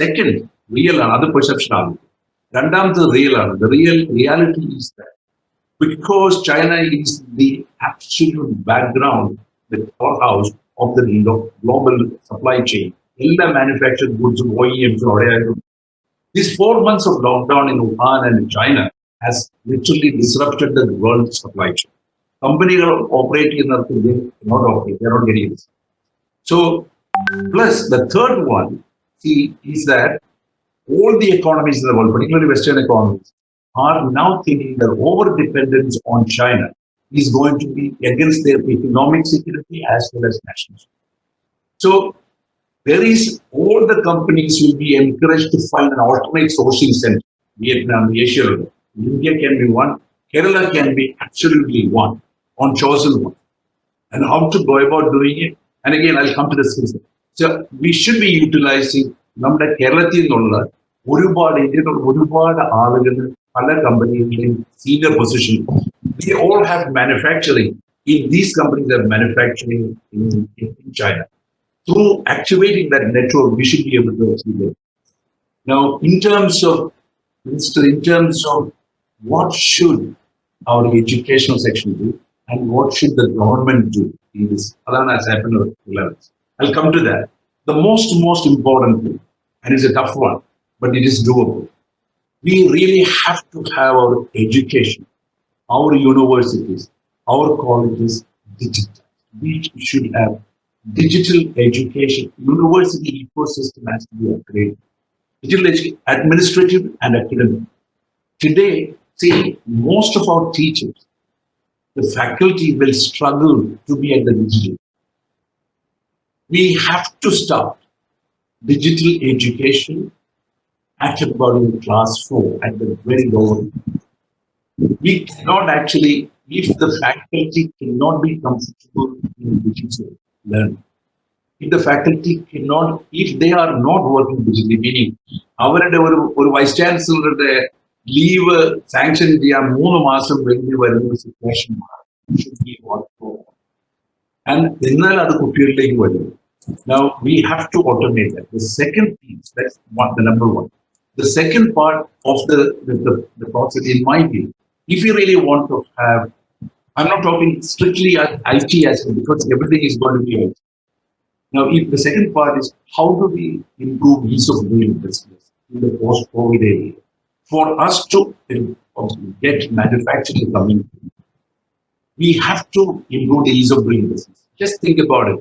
Second, real another perception. The reality is that because China is the absolute background, the powerhouse of the global supply chain, all the manufactured goods, OEMs, these 4 months of lockdown in Wuhan and in China has literally disrupted the world supply chain. Companies are operating in they not operate, they are not getting this. So, plus the third one, is that all the economies in the world, particularly Western economies, are now thinking that over-dependence on China is going to be against their economic security as well as national security. So, there is, all the companies will be encouraged to find an alternate sourcing center. Vietnam, Asia, India can be one, Kerala can be absolutely one, on chosen one. And how to go about doing it? And again, I'll come to this. So, we should be utilizing നമ്മുടെ കേരളത്തിൽ നിന്നുള്ള ഒരുപാട് പല കമ്പനികളിലും senior position. They all have manufacturing. If these companies have manufacturing in China, through activating that network, we should be able to achieve it. Now, in terms of what should our educational section do and what should the government do in this, has happened at levels. I'll come to that. The most important thing, and it's a tough one, but it is doable. We really have to have our education, our universities, our colleges digital. We should have digital education. University ecosystem has to be upgraded. Digital education, administrative and academic. Today, see, most of our teachers, the faculty will struggle to be at the digital. We have to start digital education at about in class 4 at the very low. We cannot actually, if the faculty cannot be comfortable in digital learning, if the faculty cannot, if they are not working digitally, meaning our vice chancellor leave sanction ചെയ്യാൻ 3 മാസം വേണ്ടി വരുന്ന situation should be what for. And എന്നാൽ അത് കുട്ടികളിലേക്ക് വരും. Now we have to automate that. The second piece, that's the number one. The second part of the process, in my view, if you really want to have, I'm not talking strictly IT as well, because everything is going to be IT. Now, if the second part is how do we improve ease of doing business in the post-COVID area for us to get manufacturing coming. We have to improve the ease of doing business. Just think about it.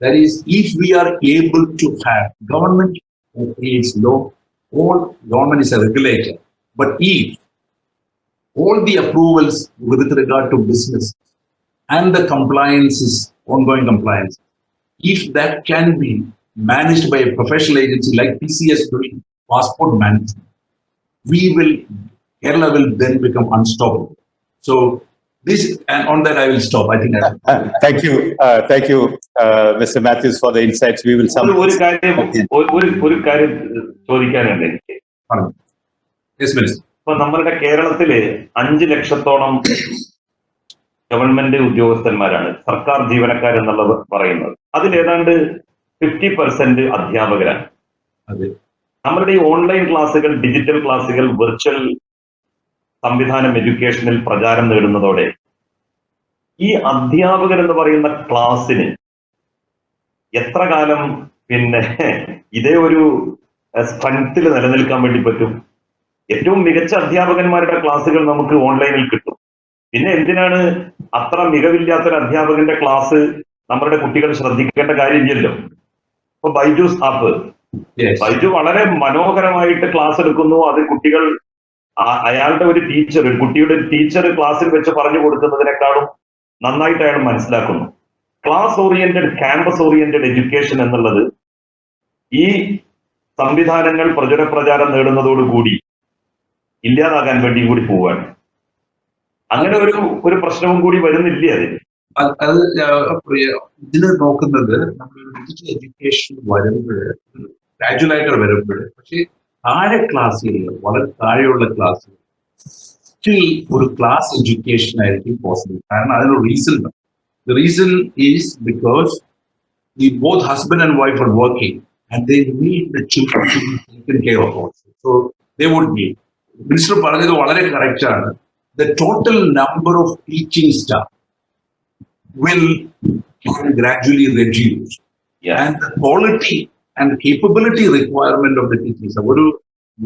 That is, if we are able to have government creates law, all government is a regulator. But if all the approvals with regard to business and the compliances, ongoing compliance, if that can be managed by a professional agency like PCS doing passport management, Kerala will then become unstoppable. So this, and on that I will stop. I think. Thank you, Mr. Matthews, for the insights. We will ഒരു കാര്യം ചോദിക്കാനുണ്ട് എനിക്ക്. Yes, Minister. ഇപ്പൊ നമ്മുടെ കേരളത്തില് 5 ലക്ഷത്തോളം government ഉദ്യോഗസ്ഥന്മാരാണ്, സർക്കാർ ജീവനക്കാരെന്നുള്ളത് പറയുന്നത്. അതിലേതാണ്ട് 50% അധ്യാപകരാണ്. നമ്മളുടെ ഈ ഓൺലൈൻ ക്ലാസ്സുകൾ, ഡിജിറ്റൽ ക്ലാസ്സുകൾ, വെർച്വൽ സംവിധാനം എഡ്യൂക്കേഷനിൽ പ്രചാരം നേടുന്നതോടെ ഈ അധ്യാപകർ എന്ന് പറയുന്ന ക്ലാസ്സിന് എത്ര കാലം ഇതേ ഒരു സ്ട്രെങ്ത്തിൽ നിലനിൽക്കാൻ വേണ്ടി പറ്റും? ഏറ്റവും മികച്ച അധ്യാപകന്മാരുടെ ക്ലാസ്സുകൾ നമുക്ക് ഓൺലൈനിൽ കിട്ടും. പിന്നെ എന്തിനാണ് അത്ര മികവില്ലാത്തൊരു അധ്യാപകന്റെ ക്ലാസ് നമ്മുടെ കുട്ടികൾ ശ്രദ്ധിക്കേണ്ട കാര്യമില്ലല്ലോ. ഇപ്പൊ ബൈജൂസ് ആപ്പ്, ബൈജു വളരെ മനോഹരമായിട്ട് ക്ലാസ് എടുക്കുന്നു. അത് കുട്ടികൾ അയാളുടെ ഒരു കുട്ടിയുടെ ടീച്ചർ ക്ലാസ്സിൽ വെച്ച് പറഞ്ഞു കൊടുക്കുന്നതിനേക്കാളും നന്നായിട്ട് അയാൾ മനസ്സിലാക്കുന്നു. Class oriented, campus oriented education എന്നുള്ളത് ഈ സംവിധാനങ്ങൾ പ്രചാരം നേടുന്നതോടുകൂടി ഇല്ലാതാകാൻ വേണ്ടി കൂടി പോവുകയാണ്. അങ്ങനെ ഒരു പ്രശ്നവും കൂടി വരുന്നില്ലേ അതിന്? അത് ഇതിന് നോക്കുന്നത് നമ്മൾ ഡിജിറ്റൽ എഡ്യൂക്കേഷൻ വരുമ്പോൾ ഗ്രാജുവലായിട്ട് വരുമ്പോൾ, പക്ഷേ താഴെ ക്ലാസ്സുകൾ, വളരെ താഴെയുള്ള ക്ലാസ്സുകൾ സ്റ്റിൽ ഒരു ക്ലാസ് എഡ്യൂക്കേഷൻ ആയിരിക്കും പോസിബിൾ. കാരണം അതിനൊരു റീസൺ ഉണ്ട്. The reason is because both husband and wife are working and they need the children to be taken care of also. So they would need. Minister പറഞ്ഞത് വളരെ correct ആണ്. The total number of teaching staff will gradually reduce. Yeah. And the quality and capability requirement of the teaching staff. ഒരു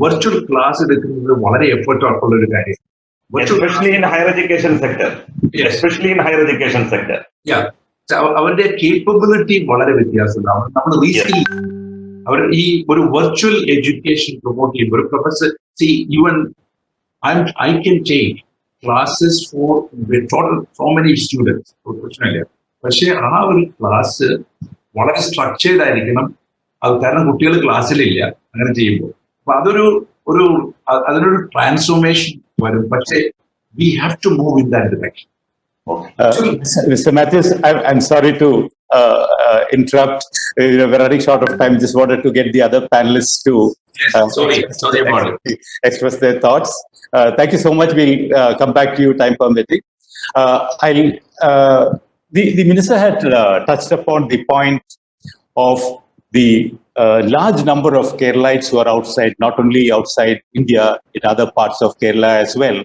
virtual class എടുക്കുന്നത് വളരെ effort ആയിട്ടുള്ള ഒരു കാര്യം. Especially in higher education sector. Yes. Especially in higher education sector. Yeah. അവരുടെ capability വളരെ വ്യത്യാസമുണ്ടാവും. നമ്മൾ recent അവർ ഈ ഒരു വെർച്വൽ എഡ്യൂക്കേഷൻ പ്രൊമോട്ട് ചെയ്യുമ്പോൾ ഒരു professor even I can take classes four so many students, പ്രശ്നമില്ല. പക്ഷെ ആ ഒരു ക്ലാസ് വളരെ സ്ട്രക്ചേർഡ് ആയിരിക്കണം. അത് കാരണം കുട്ടികൾ ക്ലാസ്സിലില്ല അങ്ങനെ ചെയ്യുമ്പോൾ. അപ്പൊ അതിനൊരു ട്രാൻസ്ഫോർമേഷൻ വരും. പക്ഷേ we have to move in that direction. Mr. Matthews, I'm sorry to interrupt. We're running short of time. Just wanted to get the other panelists to Sorry about it. Express their thoughts. Thank you so much. We'll come back to you, time permitting. The minister had touched upon the point of the large number of Keralites who are outside, not only outside India, in other parts of Kerala as well.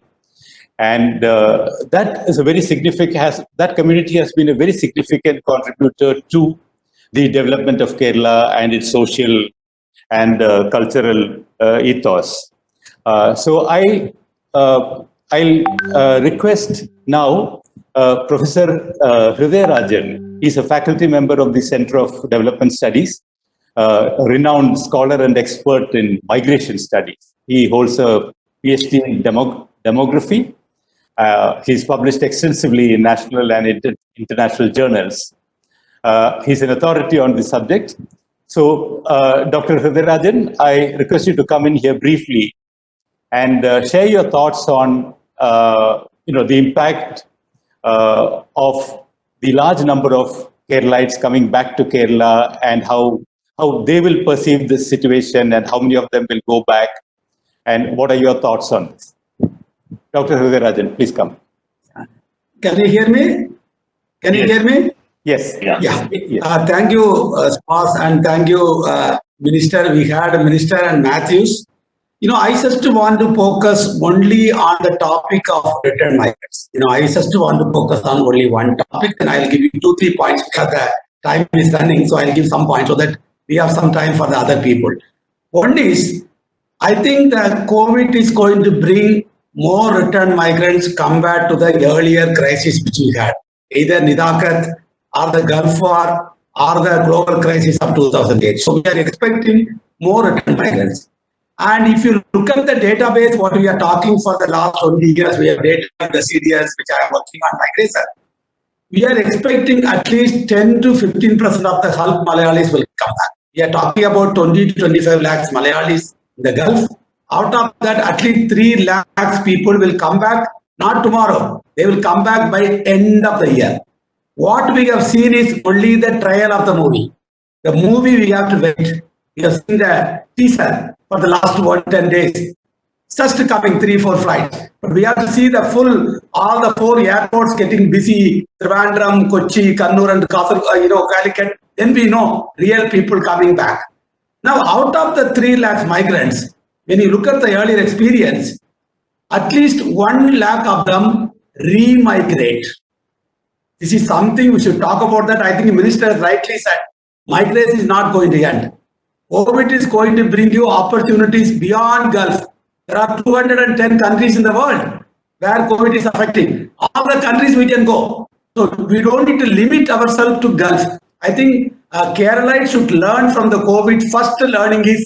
And that is a very significant, that community has been a very significant contributor to the development of Kerala and its social and cultural ethos. So I'll request now Professor 𝐷𝐸𝐺𝐻𝑒𝐻𝑒𝐻. He's a faculty member of the Center of Development Studies, a renowned scholar and expert in migration studies. He holds a PhD in demography. He's published extensively in national and international journals. He's an authority on this subject. So, Dr. 𝐷𝐸𝐺𝐻𝑒𝐻, I request you to come in here briefly and share your thoughts on, the impact of the large number of Keralites coming back to Kerala and how they will perceive this situation and how many of them will go back, and what are your thoughts on this? Dr. 𝐷𝐸𝐺𝐻𝑒𝐻, please come. Can you hear me? Can you hear me? Yes. Yeah. Thank you, Spas, and thank you, Minister. We had Minister and Matthews. I just want to focus only on the topic of return migrants. I just want to focus on only one topic, and I'll give you 2-3 points because the time is running. So I'll give some points so that we have some time for the other people. One is, I think that COVID is going to bring more return migrants compared to the earlier crisis which we had, either Nidakat or the Gulf War or the global crisis of 2008. So we are expecting more return migrants. And if you look at the database, what we are talking for the last 20 years, we have data in the CDS which I am working on migration. We are expecting at least 10 to 15% of the Gulf Malayalis will come back. We are talking about 20 to 25 lakhs Malayalis in the Gulf. Out of that, at least 3 lakhs people will come back, not tomorrow. They will come back by end of the year. What we have seen is only the trial of the movie. The movie we have to wait. We have seen the teaser for the last 110 days. Just coming 3-4 flights. But we have to see the full, all the 4 airports getting busy, Trivandrum, Kochi, Kannur and Calicut. Then we know real people coming back. Now, out of the 3 lakhs migrants, when you look at the earlier experience, at least 1 lakh of them re-migrate. This is something we should talk about that. I think the minister has rightly said, migration is not going to end. COVID is going to bring you opportunities beyond Gulf. There are 210 countries in the world where COVID is affecting. All the countries we can go. So we don't need to limit ourselves to Gulf. I think Keralites should learn from the COVID. First learning is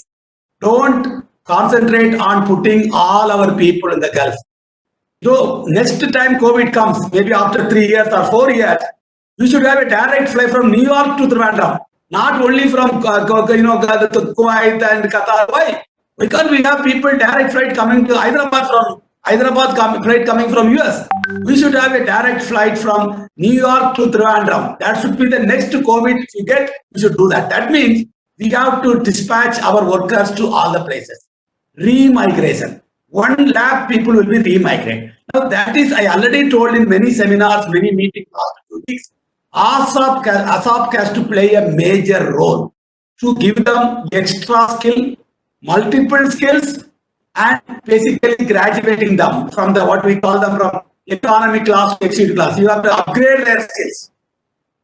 don't concentrate on putting all our people in the Gulf. So next time COVID comes, maybe after 3 years or 4 years, We should have a direct flight from New York to Trivandrum, not only from Kuwait and Qatar. Why? Because we have people direct flight coming to Hyderabad from flight coming from US. We should have a direct flight from New York to Trivandrum. That should be the next COVID. If we get, we should do that. That means we have to dispatch our workers to all the places. Remigration. 1 lakh people will be remigrated. Now that is, I already told in many seminars, many meetings last 2 weeks. ASAP has to play a major role to give them extra skill, multiple skills, and basically graduating them from the what we call them from economy class to executive class. You have to upgrade their skills.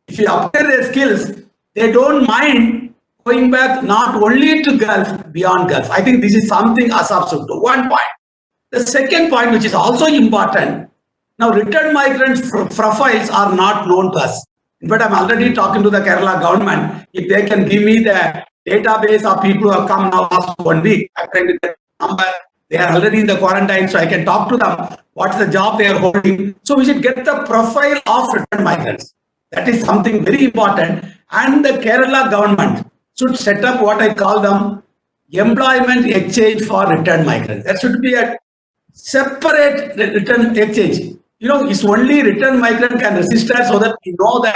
If you upgrade their skills, they don't mind going back not only to Gulf, beyond Gulf. I think this is something ASAP should do. 1 point. The second point, which is also important, now returned migrants profiles are not known to us. In fact, I'm already talking to the Kerala government. If they can give me the database of people who have come now last 1 week, I'm trying to get the number. They are already in the quarantine, so I can talk to them. What's the job they are holding? So we should get the profile of returned migrants. That is something very important. And the Kerala government should set up what I call them employment exchange for returned migrants. That should be a separate return exchange. You know, it's only return migrant can register so that we know the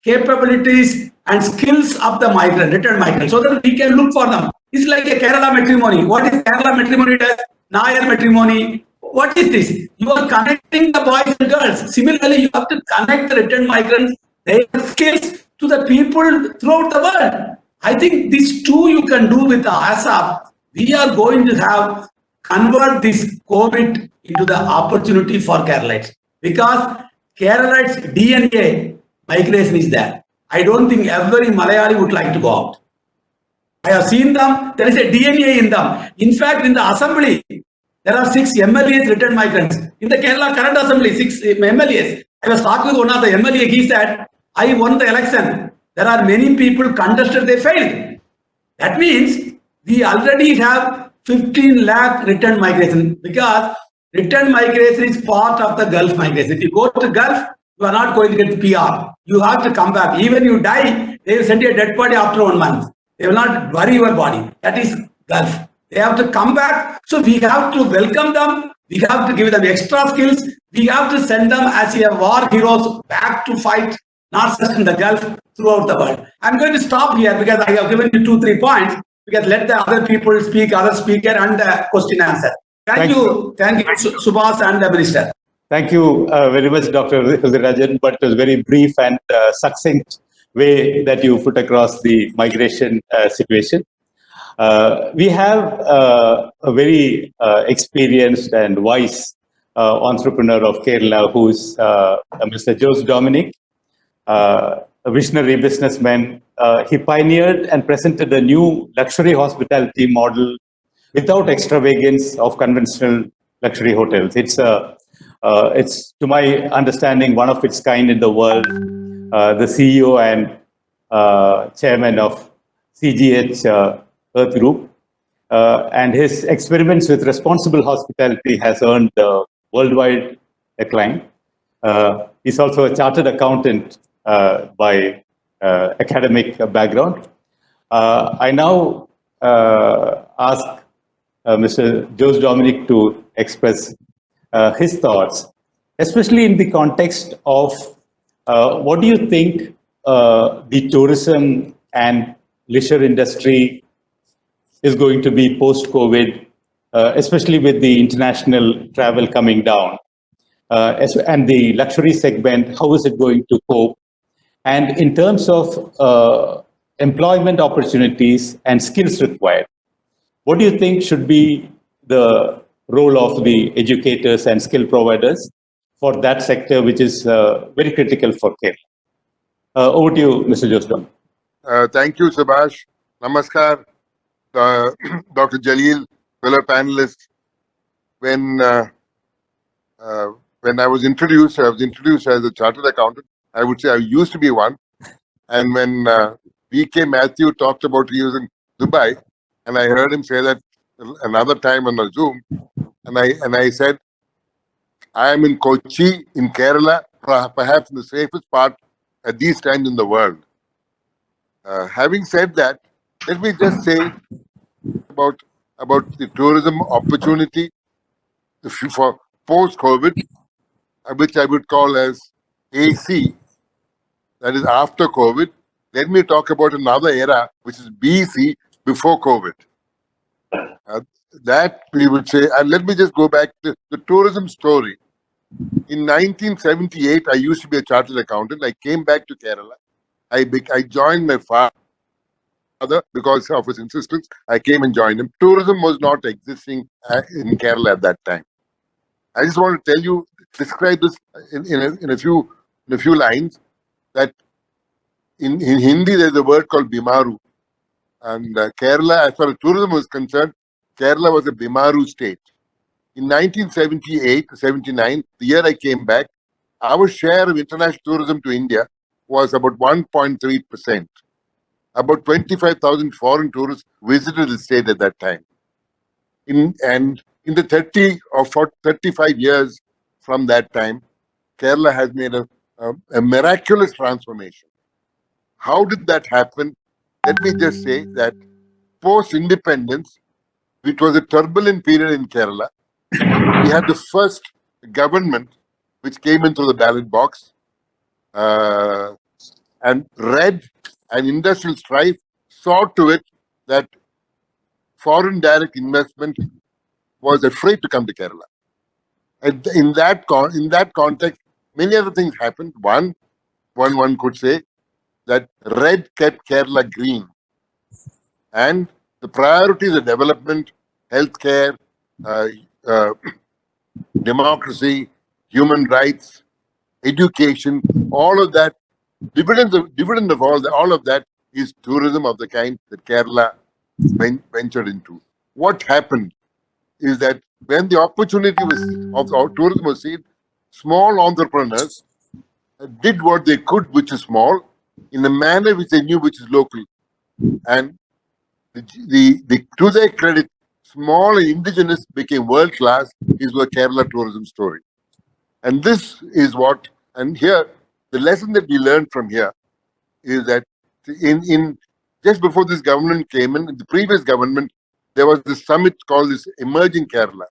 capabilities and skills of the migrant, return migrant, so that we can look for them. It's like a Kerala matrimony. What is Kerala matrimony does? Nair matrimony. What is this? You are connecting the boys and girls. Similarly, you have to connect the return migrants, their skills to the people throughout the world. I think these two you can do with the ASAP. We are going to have convert this COVID into the opportunity for Keralites, because Keralites DNA migration is there. I don't think every Malayali would like to go out. I have seen them. There is a DNA in them. In fact, in the assembly, there are 6 MLAs returned migrants. In the Kerala current assembly, 6 MLAs. I was talking with one of the MLA. He said, I won the election. There are many people contested, they failed. That means we already have 15 lakh return migration, because return migration is part of the Gulf migration. If you go to Gulf, you are not going to get PR. You have to come back. Even you die, they will send you a dead body after 1 month. They will not bury your body. That is Gulf. They have to come back. So we have to welcome them. We have to give them extra skills. We have to send them as a war heroes back to fight, not just in the Gulf, throughout the world. I'm going to stop here because I have given you 2-3 points. Because let the other people speak, other speaker, and the question answer. Thank you, Subhas and the Minister. Thank you very much, Dr. Rajan, but it was very brief and succinct way that you put across the migration situation. We have a very experienced and wise entrepreneur of Kerala, who is Mr. Jose Dominic, a visionary businessman. He pioneered and presented a new luxury hospitality model without extravagance of conventional luxury hotels. It's to my understanding, one of its kind in the world. The CEO and chairman of CGH Earth Group, and his experiments with responsible hospitality has earned worldwide acclaim. He's also a chartered accountant by academic background. I now ask Mr. Jose Dominic to express his thoughts, especially in the context of what do you think the tourism and leisure industry is going to be post-COVID, especially with the international travel coming down, and the luxury segment, how is it going to cope? And in terms of employment opportunities and skills required, what do you think should be the role of the educators and skill providers for that sector, which is very critical for Kerala? Over to you, Mr. Josdom. Thank you, Subhash. Namaskar, Dr. Jalil, fellow panelists. When I was introduced as a chartered accountant. I would say I used to be one. And when 𝐷𝐴 talked about he was in Dubai, and I heard him say that another time on a Zoom, and I said, I am in Kochi, in Kerala, perhaps in the safest part at these times in the world. Having said that, let me just say about the tourism opportunity for post-COVID, which I would call as AC, that is after COVID. Let me talk about another era, which is BC, before COVID. That we would say, and let me just go back to the tourism story. In 1978, I used to be a chartered accountant. I came back to Kerala. I joined my father because of his insistence. I came and joined him. Tourism was not existing in Kerala at that time. I just want to tell you, describe this in a few lines. That in Hindi there's a word called Bimaru, and Kerala, as far as tourism was concerned, Kerala was a Bimaru state. In 1978-79, the year I came back, our share of international tourism to India was about 1.3%. About 25,000 foreign tourists visited the state at that time. In the 30 or 35 years from that time, Kerala has made a miraculous transformation. How did that happen? Let me just say that post-independence, which was a turbulent period in Kerala, we had the first government which came into the ballot box, and red and industrial strife saw to it that foreign direct investment was afraid to come to Kerala. And in that context, many other things happened. One could say that red kept Kerala green, and the priorities of development, healthcare, democracy, human rights, education, all of that, dividend of all of that is tourism of the kind that Kerala ventured into. What happened is that when the opportunity of tourism was seen, small entrepreneurs did what they could, which is small, in a manner which they knew, which is local. And to their credit, small and indigenous became world class. Is the Kerala tourism story. And this is what, and here, the lesson that we learned from here is that in just before this government came in, the previous government, there was this summit called this Emerging Kerala.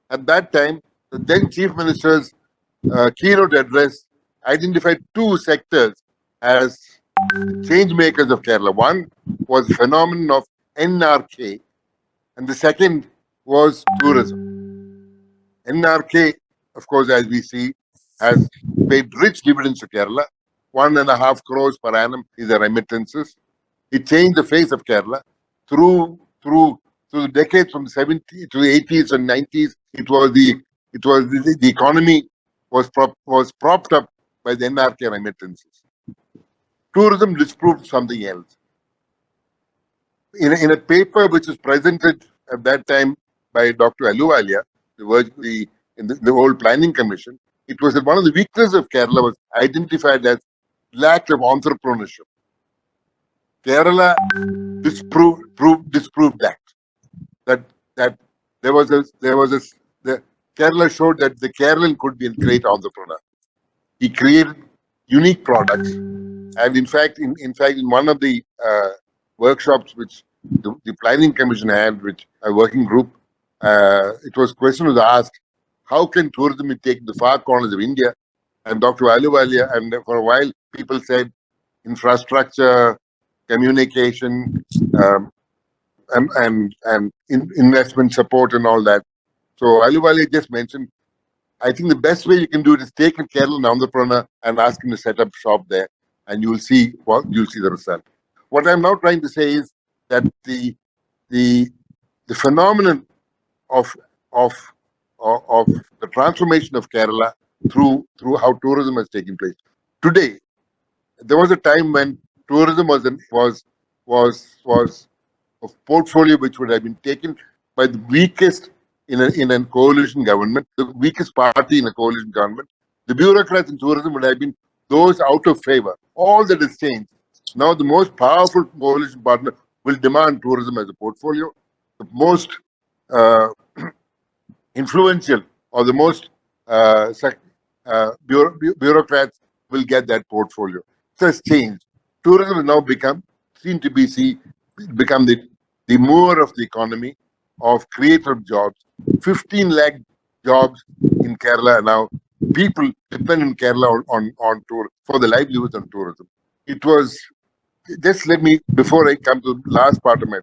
At that time, the then Chief Minister's keynote address identified two sectors as the change makers of Kerala. One was the phenomenon of NRK, and the second was tourism. NRK, of course, as we see, has paid rich dividends to Kerala. 1.5 crores per annum is the remittances. It changed the face of Kerala through the decades from the 70s to the 80s and 90s. The economy was propped up by the NRK remittances. Tourism disproved something else. In a paper which was presented at that time by Dr. Ahluwalia, the old planning commission, it was that one of the weaknesses of Kerala was identified as lack of entrepreneurship. Kerala disproved that Kerala showed that the Kerala could be a great entrepreneur. He created unique products, and in fact, in one of the workshops which the planning commission had, which a working group, a question was asked: how can tourism be taken to far corners of India? And Dr. Ahluwalia, and for a while, people said infrastructure, communication, and investment support and all that. So Ahluwalia just mentioned, I think the best way you can do it is take a Kerala entrepreneur and ask him to set up shop there, and you'll see the result. What I'm now trying to say is that the phenomenon of the transformation of Kerala through how tourism has taken place. Today, there was a time when tourism was a portfolio which would have been taken by the weakest in a coalition government, the weakest party in a coalition government. The bureaucrats in tourism would have been those out of favor. All that has changed. Now the most powerful coalition partner will demand tourism as a portfolio. The most influential or the most bureaucrats will get that portfolio. has changed. Tourism has now become the mover of the economy, of creative jobs. 15 lakh jobs in Kerala now. People depend in Kerala on tour for the livelihood on tourism. It was just let me, before I come to the last part of my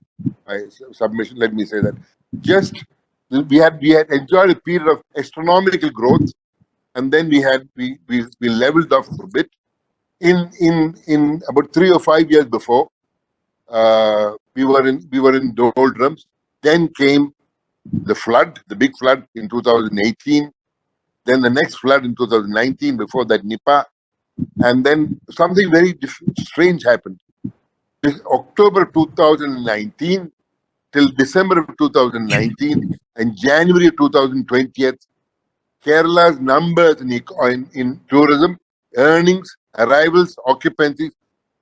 submission, let me say that just we had enjoyed a period of astronomical growth, and then we leveled off a bit. In about 3 or 5 years before, we were in doldrums. Then came the flood, the big flood in 2018. Then the next flood in 2019. Before that, Nipah, and then something very strange happened. October 2019 till December of 2019 and January 2020, Kerala's numbers in tourism, earnings, arrivals, occupancies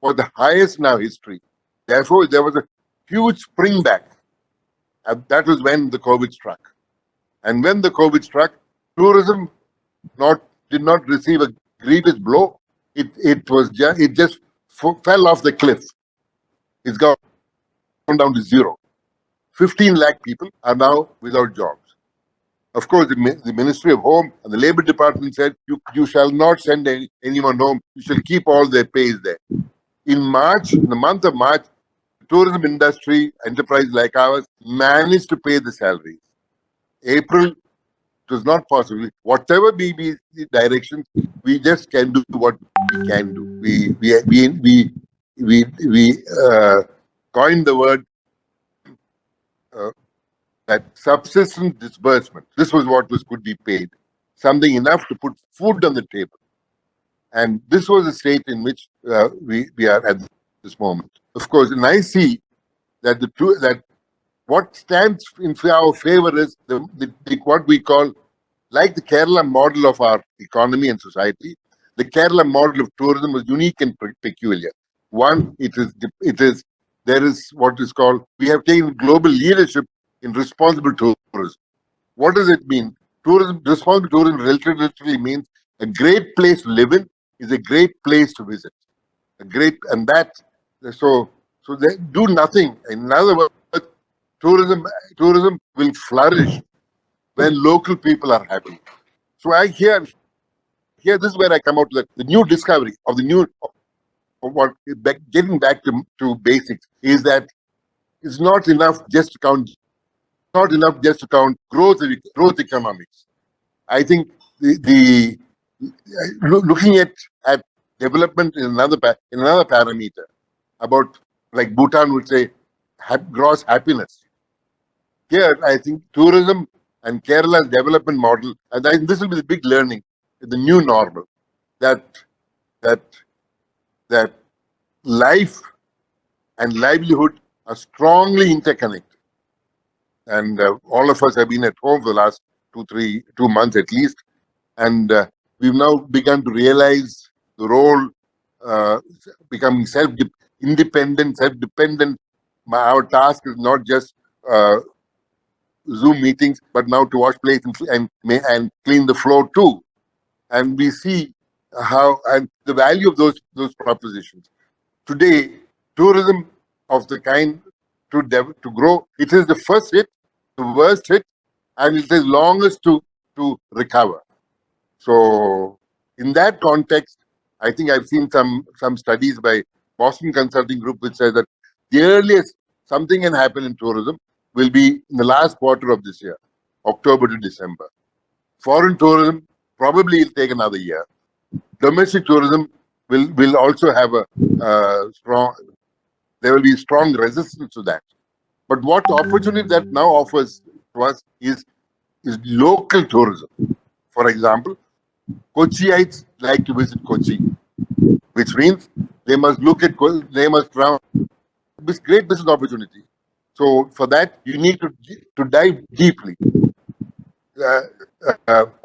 were the highest in our history. Therefore, there was a huge spring back. And that was when the COVID struck. And when the COVID struck, tourism did not receive a grievous blow. It just fell off the cliff. It's gone down to zero. 15 lakh people are now without jobs. Of course, the Ministry of Home and the Labour Department said, you shall not send anyone home. You shall keep all their pays there. In the month of March, the tourism industry, enterprise like ours, managed to pay the salaries. April, it was not possible. Whatever be the directions, we just can do what we can do. We coined the word that subsistence disbursement. This was what could be paid, something enough to put food on the table. And this was the state in which we are at this moment. Of course, and I see that that what stands in our favor is what we call, like the Kerala model of our economy and society. The Kerala model of tourism is unique and peculiar. One, there is what is called, we have taken global leadership in responsible tourism. What does it mean? Responsible tourism literally means a great place to live in is a great place to visit. So they do nothing. In other words, tourism will flourish when local people are happy. So here this is where I come out to the new discovery of getting back to basics, is that it's not enough just to count growth economics. I think looking at development in another parameter, about, like Bhutan would say, gross happiness. Here, I think tourism and Kerala's development model, and I think this will be the big learning, the new normal, that life and livelihood are strongly interconnected. And all of us have been at home for the last 2 months at least, and we've now begun to realize the role, becoming independent, self-dependent. Our task is not just Zoom meetings, but now to wash plates and clean the floor too. And we see how, and the value of those propositions. Today, tourism of the kind to grow, it is the first hit, the worst hit, and it is longest to recover. So in that context, I think I've seen some studies by Boston Consulting Group which says that the earliest something can happen in tourism will be in the last quarter of this year, October to December. Foreign tourism probably will take another year. Domestic tourism will also have there will be strong resistance to that. But what opportunity that now offers to us is local tourism. For example, Kochiites like to visit Kochi, which means they must travel. This great business opportunity. So for that, you need to dive deeply.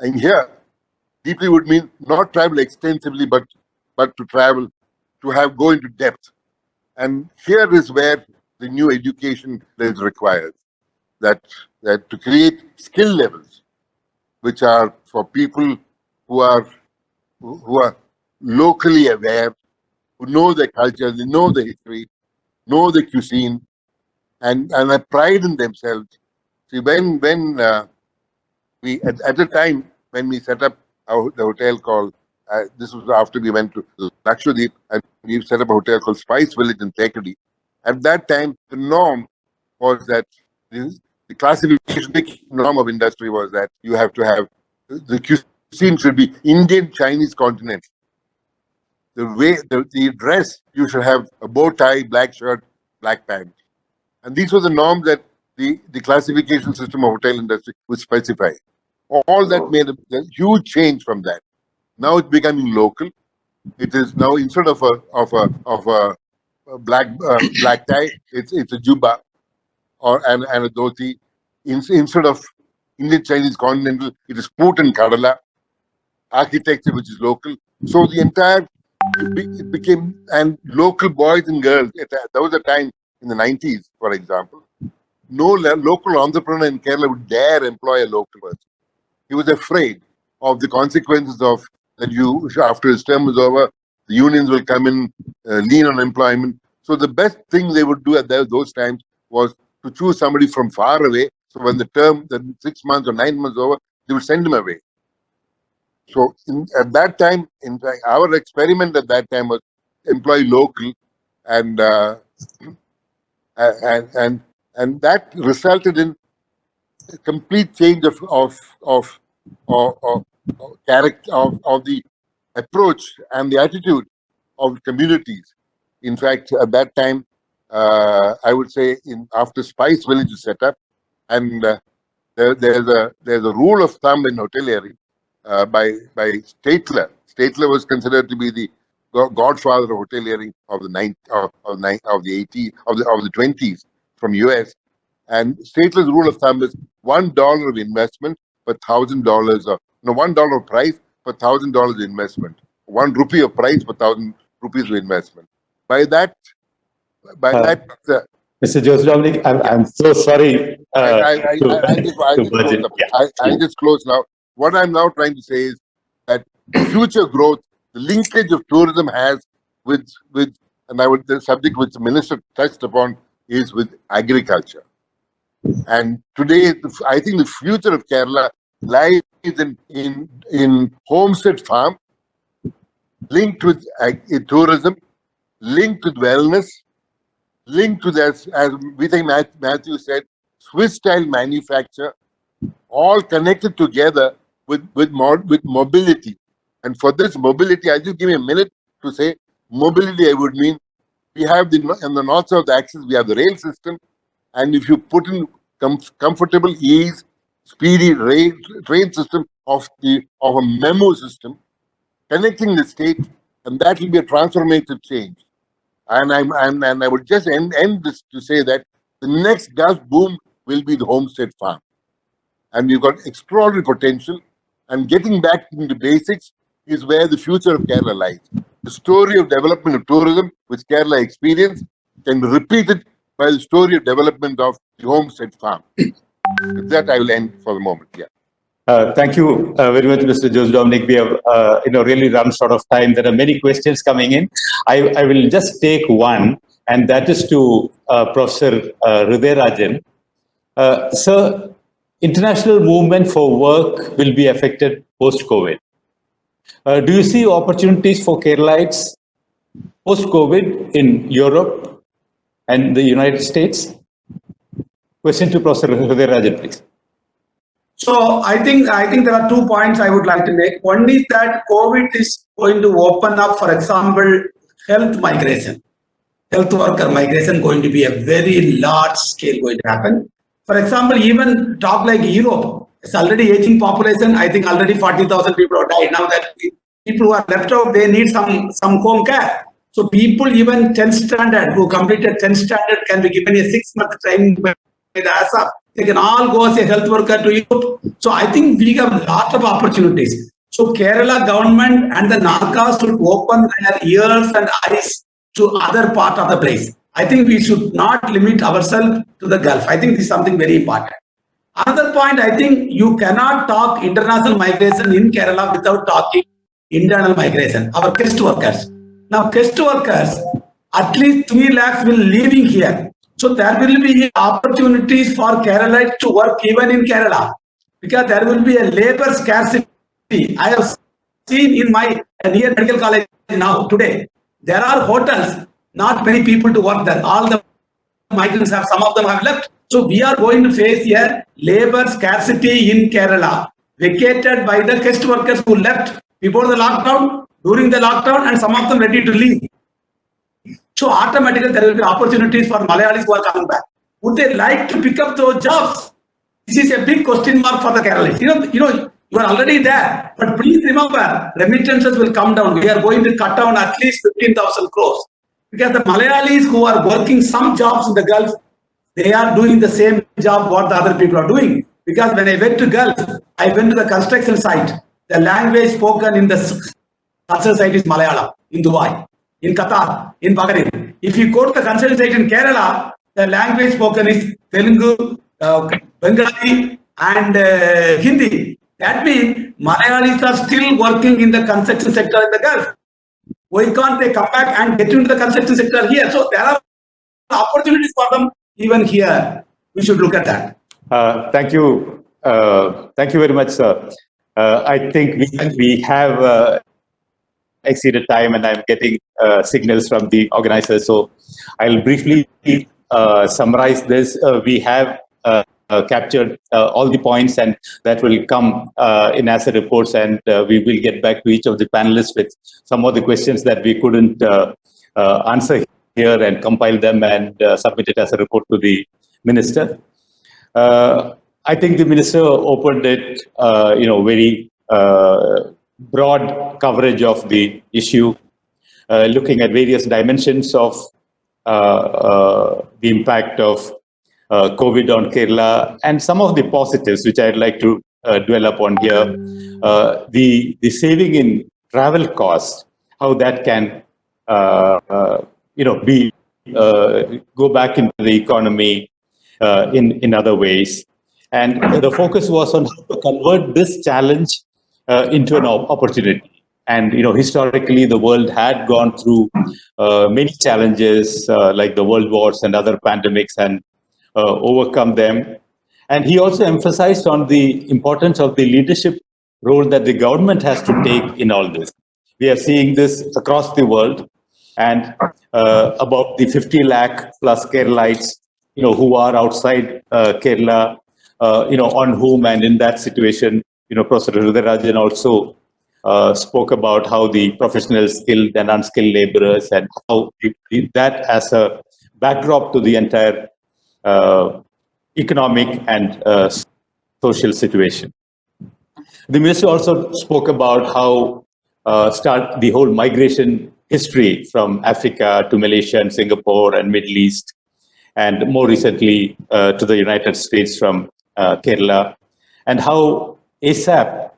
And here, deeply would mean not travel extensively, but to travel, go into depth. And here is where the new education is required. That to create skill levels, which are for people who are locally aware, who know the culture, they know the history, know the cuisine, and have pride in themselves. See, when we at the time when we set up the hotel called, this was after we went to Lakshadweep, and we set up a hotel called Spice Village in Thekadi. At that time, the norm was that the classification norm of industry was that you have to have the cuisine should be Indian, Chinese continent. The way the dress, you should have a bow tie, black shirt, black pants, and these were the norms that the classification system of hotel industry would specify. All that made a huge change from that. Now it's becoming local. It is now, instead of a black tie, it's a juba and a dhoti. Instead of Indian Chinese continental, it is Poot and Kadala architecture, which is local. So the entire it became, and local boys and girls. There was a time in the 90s, for example, no local entrepreneur in Kerala would dare employ a local person. He was afraid of the consequences of that. After his term was over, the unions will come in, lean on employment. So the best thing they would do at those times was to choose somebody from far away. So when the 6 months or 9 months over, they would send him away. So at that time, in fact, our experiment at that time was employ local, and that resulted in a complete change of character of the approach and the attitude of communities. In fact, at that time, I would say after Spice Village is set up, and there's a rule of thumb in hoteliering by Statler. Statler was considered to be the godfather of hoteliering of the 20s from US. And Statler's rule of thumb is $1 of investment per $1,000 of $1 price per $1,000 investment. 1 rupee of price per 1,000 rupees of investment. By that, Mr. Joseph-Dominic, I'm so sorry. I just close now. What I'm now trying to say is that future growth, the linkage of tourism has with the subject which the minister touched upon is with agriculture. And today, I think the future of Kerala lies in homestead farm, linked with tourism, linked with wellness, linked with, as Matthew said, Swiss-style manufacture, all connected together with mobility. And for this mobility, I'll just give me a minute to say mobility. I would mean we have in the north-south axis, we have the rail system, and if you put in comfortable, ease, speedy train system of a memo system connecting the state, and that will be a transformative change. And I would just end this to say that the next Gulf boom will be the homestead farm, and we've got extraordinary potential. And getting back into basics is where the future of Kerala lies. The story of development of tourism, which Kerala experienced, can be repeated by the story of development of the homestead farm. With that, I will end for the moment. Yeah. Thank you very much, Mr. Joseph-Dominic. We have really run short of time. There are many questions coming in. I will just take one, and that is to Professor 𝐷𝐸𝐺𝐻𝑟. Sir, international movement for work will be affected post-COVID. Do you see opportunities for Keralites post-COVID in Europe and the United States? Question to Professor 𝐷𝐸𝐺𝐻𝑟, please. So I think there are 2 points I would like to make. One is that COVID is going to open up, for example, health migration. Health worker migration going to be a very large scale going to happen. For example, even talk like Europe, it's already aging population. I think already 40,000 people have died. Now that people who are left out, they need some home care. So people even 10th standard who completed 10th standard can be given a 6-month training by the ASAP. They can all go as a health worker to Europe. So I think we have a lot of opportunities. So Kerala government and the NARCA should open their ears and eyes to other part of the place. I think we should not limit ourselves to the Gulf. I think this is something very important. Another point, I think you cannot talk international migration in Kerala without talking internal migration, our guest workers. Now, guest workers, at least 3 lakhs will leaving here. So there will be opportunities for Keralites to work even in Kerala, because there will be a labor scarcity. I have seen in my near medical college now today, there are hotels, not many people to work there. All the migrants have, some of them have left. So we are going to face here labor scarcity in Kerala, vacated by the guest workers who left before the lockdown, during the lockdown, and some of them ready to leave. So automatically there will be opportunities for Malayalis who are coming back. Would they like to pick up those jobs? This is a big question mark for the Kerala. You are already there, but please remember, remittances will come down. We are going to cut down at least 15,000 crores, because the Malayalis who are working some jobs in the Gulf, they are doing the same job what the other people are doing. Because when I went to Gulf, I went to the construction site. The language spoken in the construction site is Malayalam in Dubai, in Qatar, in Bahrain. If you go to the construction site in Kerala, the language spoken is Telugu, Bengali, and Hindi. That means Malayalis are still working in the construction sector in the Gulf. Why can't they come back and get into the construction sector here? So there are opportunities for them even here. We should look at that. Thank you. Thank you very much, sir. I think we have exceeded time, and I'm getting signals from the organizers. So I'll briefly summarize this. We have captured all the points, and that will come in asset reports, and we will get back to each of the panelists with some of the questions that we couldn't answer here, and compile them and submit it as a report to the minister. I think the minister opened it, very broad coverage of the issue, looking at various dimensions of the impact of COVID on Kerala, and some of the positives, which I'd like to dwell upon here. The saving in travel costs, how that can, go back into the economy in other ways. And the focus was on how to convert this challenge into an opportunity. And historically, the world had gone through many challenges like the world wars and other pandemics, and overcome them. And he also emphasized on the importance of the leadership role that the government has to take in all this. We are seeing this across the world, and about the 50 lakh plus Keralites, who are outside Kerala, on whom, and in that situation, Professor 𝐼𝐺𝐬𝐴𝐺 also spoke about how the professional, skilled and unskilled laborers, and how that as a backdrop to the entire economic and social situation. The minister also spoke about how the whole migration history from Africa to Malaysia and Singapore and Middle East, and more recently to the United States from Kerala, and how ASAP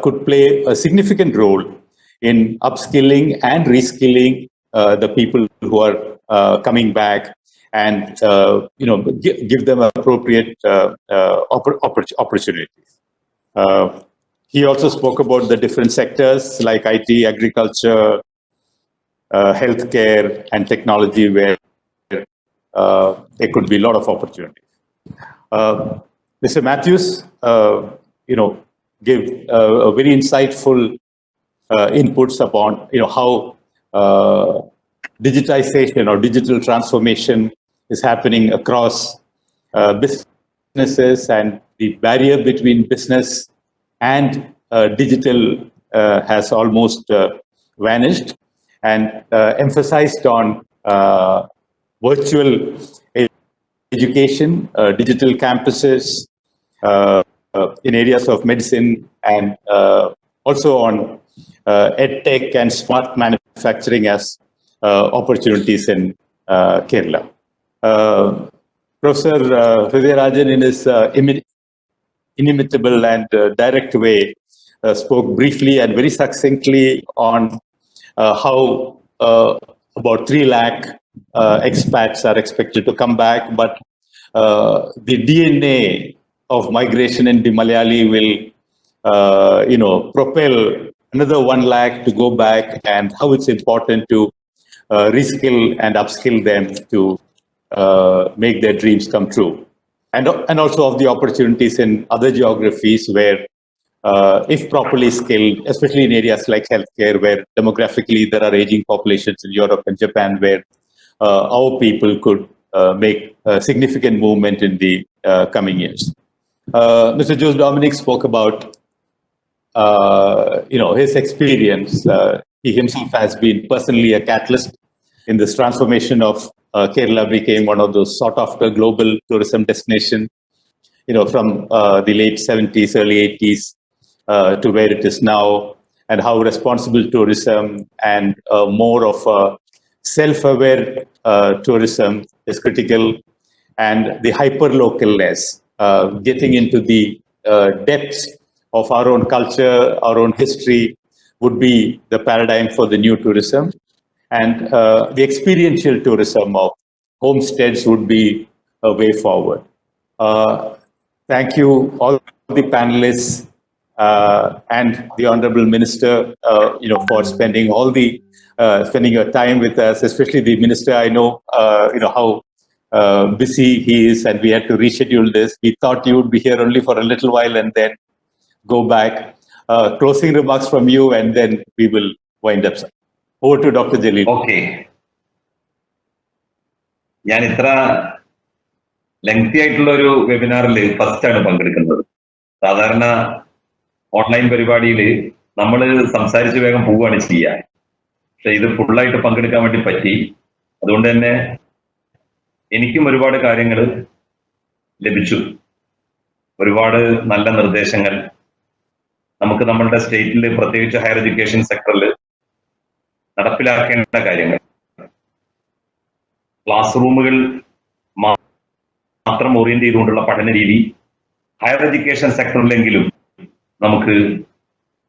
could play a significant role in upskilling and reskilling the people who are coming back, and give them appropriate opportunities. He also spoke about the different sectors like IT, agriculture, healthcare, and technology, where there could be a lot of opportunities. Mr. Matthews, gave a very insightful inputs upon how digitization or digital transformation is happening across businesses, and the barrier between business and digital has almost vanished, and emphasized on virtual education, digital campuses in areas of medicine, and also on EdTech and smart manufacturing as opportunities in Kerala. Professor 𝐼𝐺𝐬𝐴𝐺, in his inimitable and direct way, spoke briefly and very succinctly on how about 3 lakh expats are expected to come back, but the DNA of migration in the Malayali will, propel another 1 lakh to go back, and how it's important to reskill and upskill them to make their dreams come true. And also of the opportunities in other geographies where, if properly skilled, especially in areas like healthcare, where demographically there are aging populations in Europe and Japan, where our people could make a significant movement in the coming years. Mr. 𝐿𝐺𝑚𝐸 spoke about his experience. He himself has been personally a catalyst in this transformation of Kerala became one of those sought after global tourism destination, from the late 70s, early 80s to where it is now, and how responsible tourism and more of a self-aware tourism is critical, and the hyper-localness, getting into the depths of our own culture, our own history, would be the paradigm for the new tourism. And the experiential tourism of homesteads would be a way forward. Thank you, all the panelists and the Honorable Minister, for spending your time with us, especially the Minister. I know, how busy he is, and we had to reschedule this. We thought you would be here only for a little while and then go back. Closing remarks from you, and then we will wind up. Over to Dr. Jalil. Okay. ഞാൻ ഇത്ര lengthy ആയിട്ടുള്ള ഒരു വെബിനാറിൽ first ആണ് പങ്കെടുക്കുന്നത്. സാധാരണ online പരിപാടിയിൽ നമ്മൾ സംസാരിച്ച് വേഗം പോവുകയാണ് ചെയ്യുക. പക്ഷെ ഇത് ഫുള്ളായിട്ട് പങ്കെടുക്കാൻ വേണ്ടി പറ്റി. അതുകൊണ്ട് തന്നെ എനിക്കും ഒരുപാട് കാര്യങ്ങൾ ലഭിച്ചു, ഒരുപാട് നല്ല നിർദ്ദേശങ്ങൾ. നമുക്ക് നമ്മളുടെ സ്റ്റേറ്റിൽ, പ്രത്യേകിച്ച് ഹയർ എഡ്യൂക്കേഷൻ സെക്ടറിൽ നടപ്പിലാക്കേണ്ട കാര്യങ്ങൾ, ക്ലാസ് റൂമുകൾ മാത്രം ഓറിയന്റ് ചെയ്തുകൊണ്ടുള്ള പഠന രീതി ഹയർ എഡ്യൂക്കേഷൻ സെക്ടറിലെങ്കിലും നമുക്ക്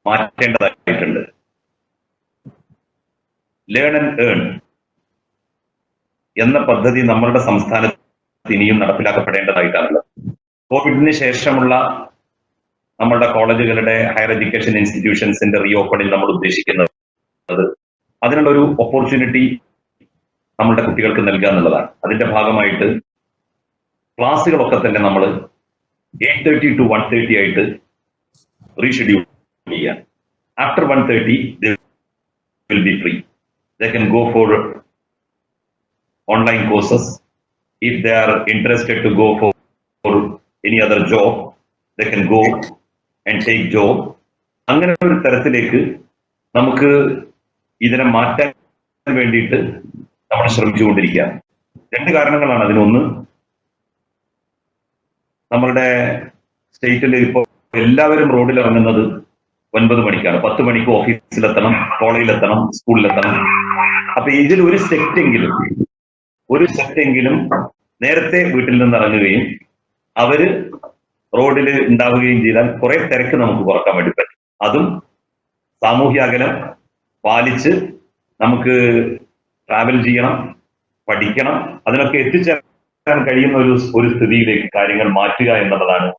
മാറ്റേണ്ടതായിട്ടുണ്ട്. ലേൺ ആൻഡ് ഏൺ എന്ന പദ്ധതി നമ്മളുടെ സംസ്ഥാനത്ത് ഇനിയും നടപ്പിലാക്കപ്പെടേണ്ടതായിട്ടാണുള്ളത്. കോവിഡിന് ശേഷമുള്ള നമ്മളുടെ കോളേജുകളുടെ, ഹയർ എഡ്യൂക്കേഷൻ ഇൻസ്റ്റിറ്റ്യൂഷൻസിന്റെ റീ ഓപ്പണിൽ നമ്മൾ ഉദ്ദേശിക്കുന്നത് അതിനുള്ള ഒരു ഓപ്പർച്യൂണിറ്റി നമ്മളുടെ കുട്ടികൾക്ക് നൽകുക എന്നുള്ളതാണ്. അതിന്റെ ഭാഗമായിട്ട് ക്ലാസ്സുകളൊക്കെ തന്നെ നമ്മൾ 8:30 to 1:30 ആയിട്ട് റീഷെഡ്യൂൾ ചെയ്യാം. After 1:30 they will be free. They can go for online courses. If they are interested to go for any other job, they can go and take job. അങ്ങനെ ഒരു തരത്തിലേക്ക് നമുക്ക് ഇതിനെ മാറ്റാൻ വേണ്ടിയിട്ട് നമ്മൾ ശ്രമിച്ചുകൊണ്ടിരിക്കുക. രണ്ട് കാരണങ്ങളാണ് അതിനൊന്ന്, നമ്മളുടെ സ്റ്റേറ്റിൽ ഇപ്പോൾ എല്ലാവരും റോഡിൽ ഇറങ്ങുന്നത് 9 മണിക്കാണ്. 10 മണിക്ക് ഓഫീസിലെത്തണം, കോളേജിലെത്തണം, സ്കൂളിലെത്തണം. അപ്പൊ ഇതിൽ ഒരു സെറ്റെങ്കിലും നേരത്തെ വീട്ടിൽ നിന്ന് ഇറങ്ങുകയും അവര് റോഡിൽ ഉണ്ടാവുകയും ചെയ്താൽ കുറെ തിരക്ക് നമുക്ക് കുറക്കാൻ വേണ്ടി പറ്റും. അതും സാമൂഹ്യ അകലം പാലിച്ച് നമുക്ക് ട്രാവൽ ചെയ്യണം, പഠിക്കണം, അതിനൊക്കെ എത്തിച്ചേരാൻ കഴിയുന്ന ഒരു സ്ഥിതിയിലേക്ക് കാര്യങ്ങൾ മാറ്റുക എന്നുള്ളതാണ്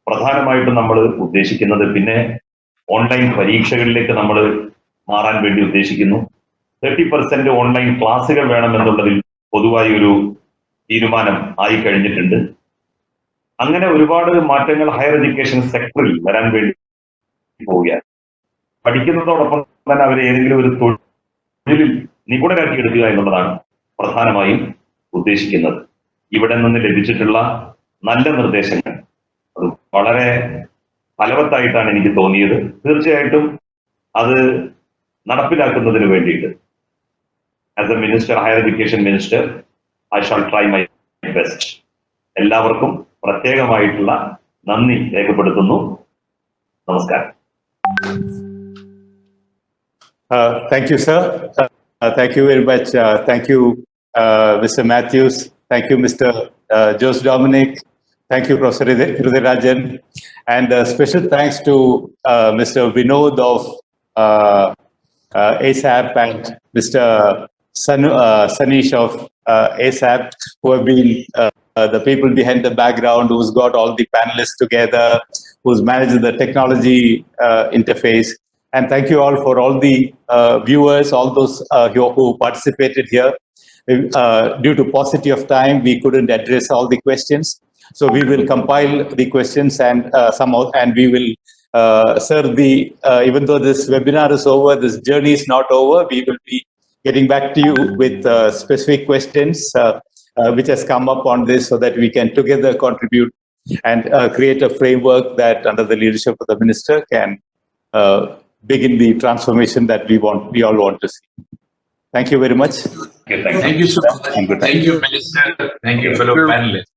പ്രധാനമായിട്ടും നമ്മൾ ഉദ്ദേശിക്കുന്നത്. പിന്നെ ഓൺലൈൻ പരീക്ഷകളിലേക്ക് നമ്മൾ മാറാൻ വേണ്ടി ഉദ്ദേശിക്കുന്നു. 30% ഓൺലൈൻ ക്ലാസ്സുകൾ വേണമെന്നുള്ളതിൽ പൊതുവായി ഒരു തീരുമാനം ആയി കഴിഞ്ഞിട്ടുണ്ട്. അങ്ങനെ ഒരുപാട് മാറ്റങ്ങൾ ഹയർ എഡ്യൂക്കേഷൻ സെക്ടറിൽ വരാൻ വേണ്ടി പോവുകയാണ്. പഠിക്കുന്നതോടൊപ്പം തന്നെ അവരെ ഏതെങ്കിലും ഒരു തൊഴിലിൽ നിപുണരാക്കി എടുക്കുക എന്നുള്ളതാണ് പ്രധാനമായും ഉദ്ദേശിക്കുന്നത്. ഇവിടെ നിന്ന് ലഭിച്ചിട്ടുള്ള നല്ല നിർദ്ദേശങ്ങൾ അത് വളരെ ഫലവത്തായിട്ടാണ് എനിക്ക് തോന്നിയത്. തീർച്ചയായിട്ടും അത് നടപ്പിലാക്കുന്നതിന് വേണ്ടിയിട്ട് as A minister, higher education minister, I shawl try my best. എല്ലാവർക്കും പ്രത്യേകമായിട്ടുള്ള നന്ദി രേഖപ്പെടുത്തുന്നു. നമസ്കാരം. Thank you, sir. Thank you very much. Thank you, Mr. Matthews. Thank you, Mr. 𝐿𝐺𝑚𝐸. Thank you, Professor Hrudayarajan. And special thanks to Mr. Vinod of ASAP and Mr. Sanish of ASAP, who have been the people behind the background, who's got all the panelists together, who's managed the technology interface. And thank you all for all the viewers, all those who participated here. Due to paucity of time, we couldn't address all the questions. So we will compile the questions and we will serve the, even though this webinar is over, this journey is not over. We will be getting back to you with specific questions which has come up on this, so that we can together contribute and create a framework that, under the leadership of the minister, can begin the transformation that we all want to see. Thank you very much. Okay, thank you. Thank you so much. And good night. Thank you, Minister. Thank you, fellow panelists.